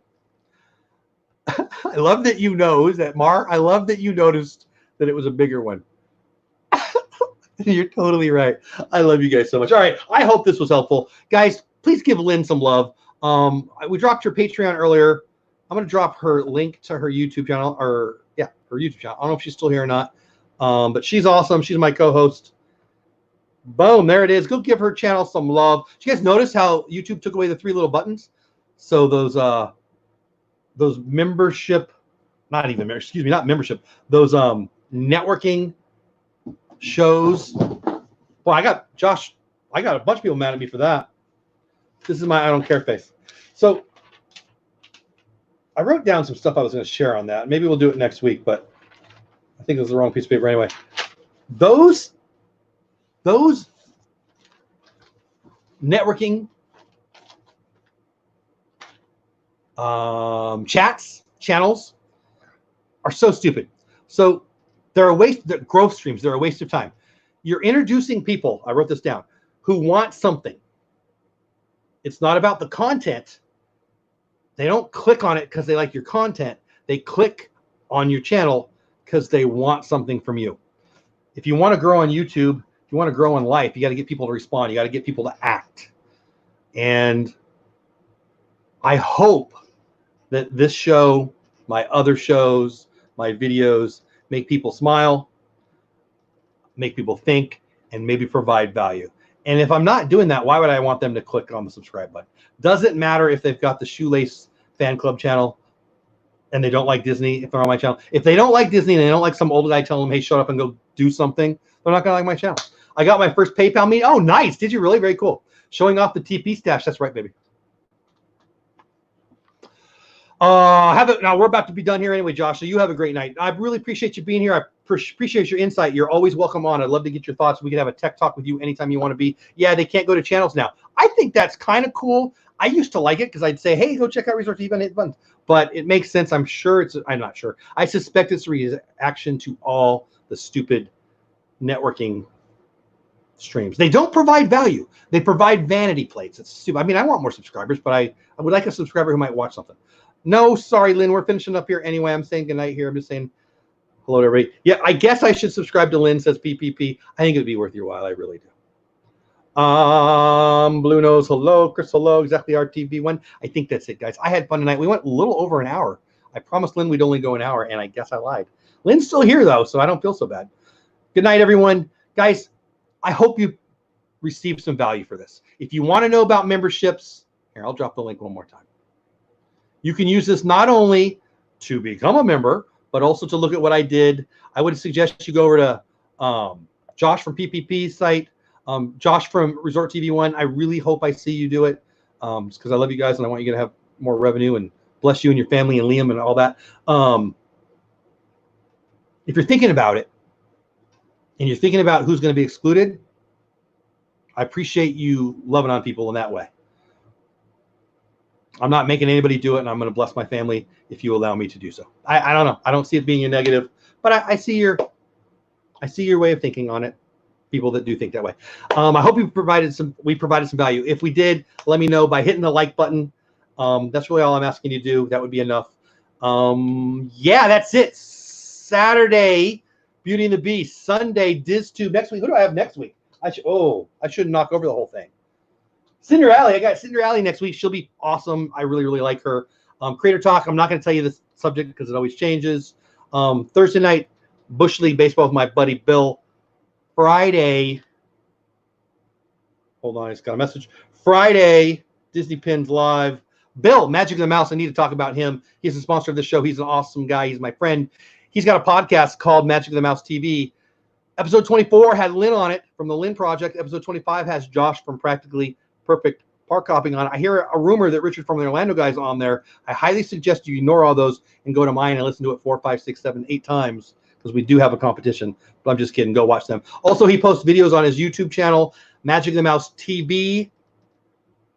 I love that you know. Is that Mar? I love that you noticed that it was a bigger one. You're totally right. I love you guys so much. All right. I hope this was helpful. Guys, please give Lynn some love. We dropped her Patreon earlier. I'm going to drop her link to her YouTube channel, her YouTube channel. I don't know if she's still here or not, but she's awesome. She's my co-host. Boom, there it is. Go give her channel some love. Did you guys notice how YouTube took away the 3 little buttons? So those membership, not membership, those networking shows. Well, I got a bunch of people mad at me for that. This is my I don't care face. So I wrote down some stuff I was going to share on that. Maybe we'll do it next week, but I think it was the wrong piece of paper anyway. Those networking channels are so stupid. So they're a waste. They're growth streams. They're a waste of time. You're introducing people, I wrote this down, who want something. It's not about the content. They don't click on it because they like your content. They click on your channel because they want something from you. If you want to grow on YouTube, if you want to grow in life, you got to get people to respond. You got to get people to act. And I hope that this show, my other shows, my videos make people smile, make people think, and maybe provide value. And if I'm not doing that, why would I want them to click on the subscribe button? Doesn't matter if they've got the Shoelace fan club channel and they don't like Disney, if they're on my channel. If they don't like Disney and they don't like some old guy telling them, hey, shut up and go do something, they're not going to like my channel. I got my first PayPal meeting. Oh, nice. Did you really? Very cool. Showing off the TP stash. That's right, baby. Now we're about to be done here anyway, Josh. So you have a great night. I really appreciate you being here. I appreciate your insight. You're always welcome on. I'd love to get your thoughts. We can have a tech talk with you anytime you want to be. Yeah, they can't go to channels now. I think that's kind of cool. I used to like it because I'd say, hey, go check out Resort TV and hit buttons. But it makes sense. I'm not sure. I suspect it's a reaction to all the stupid networking streams. They don't provide value. They provide vanity plates. It's stupid. I mean, I want more subscribers, but I would like a subscriber who might watch something. No, sorry, Lynn. We're finishing up here anyway. I'm saying goodnight here. I'm just saying hello to everybody. Yeah, I guess I should subscribe to Lynn, says PPP. I think it'd be worth your while. I really do. Blue Nose, hello. Chris, hello. Exactly, RTV1. I think that's it, guys. I had fun tonight. We went a little over an hour. I promised Lynn we'd only go an hour, and I guess I lied. Lynn's still here, though, so I don't feel so bad. Good night, everyone. Guys, I hope you received some value for this. If you want to know about memberships, here, I'll drop the link one more time. You can use this not only to become a member, but also to look at what I did. I would suggest you go over to Josh from PPP's site, Josh from Resort TV One. I really hope I see you do it because I love you guys and I want you to have more revenue and bless you and your family and Liam and all that. If you're thinking about it and you're thinking about who's going to be excluded, I appreciate you loving on people in that way. I'm not making anybody do it, and I'm going to bless my family if you allow me to do so. I don't know. I don't see it being a negative, but I see your way of thinking on it. People that do think that way. I hope we provided some value. If we did, let me know by hitting the like button. That's really all I'm asking you to do. That would be enough. Yeah, that's it. Saturday, Beauty and the Beast. Sunday, DizTube. Next week, who do I have next week? I should knock over the whole thing. Cinder Alley. I got Cinder Alley next week. She'll be awesome. I really, really like her. Creator Talk. I'm not going to tell you the subject because it always changes. Thursday night, Bush League Baseball with my buddy Bill. Friday. Hold on. I just got a message. Friday, Disney Pins Live. Bill, Magic of the Mouse. I need to talk about him. He's the sponsor of this show. He's an awesome guy. He's my friend. He's got a podcast called Magic of the Mouse TV. Episode 24 had Lynn on it from the Lynn Project. Episode 25 has Josh from Practically Perfect Park Hopping on it. I hear a rumor that Richard from the Orlando guy's on there. I highly suggest you ignore all those and go to mine and listen to it 4, 5, 6, 7, 8 times because we do have a competition. But I'm just kidding. Go watch them. Also, he posts videos on his YouTube channel, Magic of the Mouse TV.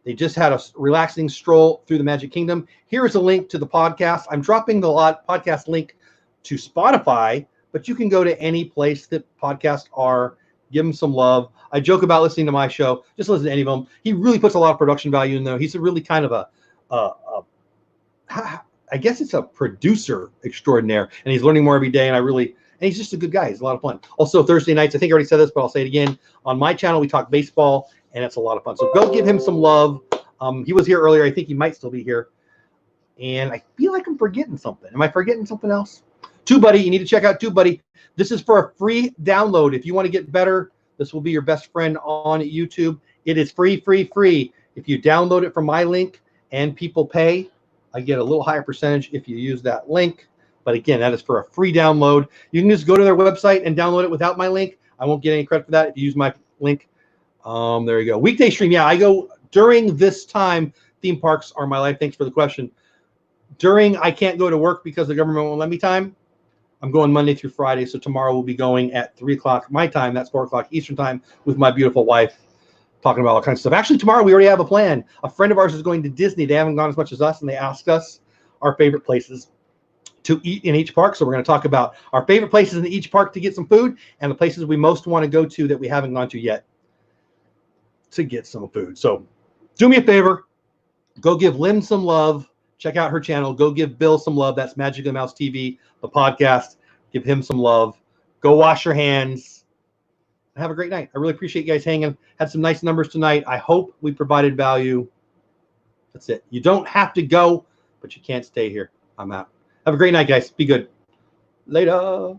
They just had a relaxing stroll through the Magic Kingdom. Here is a link to the podcast. I'm dropping the podcast link to Spotify, but you can go to any place that podcasts are Give him some love. I joke about listening to my show. Just listen to any of them. He really puts a lot of production value in there. He's a really kind of I guess it's a producer extraordinaire, and he's learning more every day. And he's just a good guy. He's a lot of fun. Also, Thursday nights, I think I already said this, but I'll say it again. On my channel, we talk baseball, and it's a lot of fun. So go give him some love. He was here earlier. I think he might still be here. And I feel like I'm forgetting something. Am I forgetting something else? TubeBuddy, you need to check out TubeBuddy. This is for a free download. If you want to get better, this will be your best friend on YouTube. It is free, free, free. If you download it from my link and people pay, I get a little higher percentage if you use that link. But again, that is for a free download. You can just go to their website and download it without my link. I won't get any credit for that if you use my link. There you go. Weekday stream. Yeah, I go during this time. Theme parks are my life. Thanks for the question. During I can't go to work because the government won't let me time, I'm going Monday through Friday. So tomorrow we'll be going at 3 o'clock my time. That's 4 o'clock Eastern time with my beautiful wife, talking about all kinds of stuff. Actually, tomorrow we already have a plan. A friend of ours is going to Disney. They haven't gone as much as us, and they asked us our favorite places to eat in each park. So we're going to talk about our favorite places in each park to get some food, and the places we most want to go to that we haven't gone to yet to get some food. So do me a favor. Go give Lynn some love. Check out her channel. Go give Bill some love. That's Magic of the Mouse TV, the podcast. Give him some love. Go wash your hands. Have a great night. I really appreciate you guys hanging. Had some nice numbers tonight. I hope we provided value. That's it. You don't have to go, but you can't stay here. I'm out. Have a great night, guys. Be good. Later.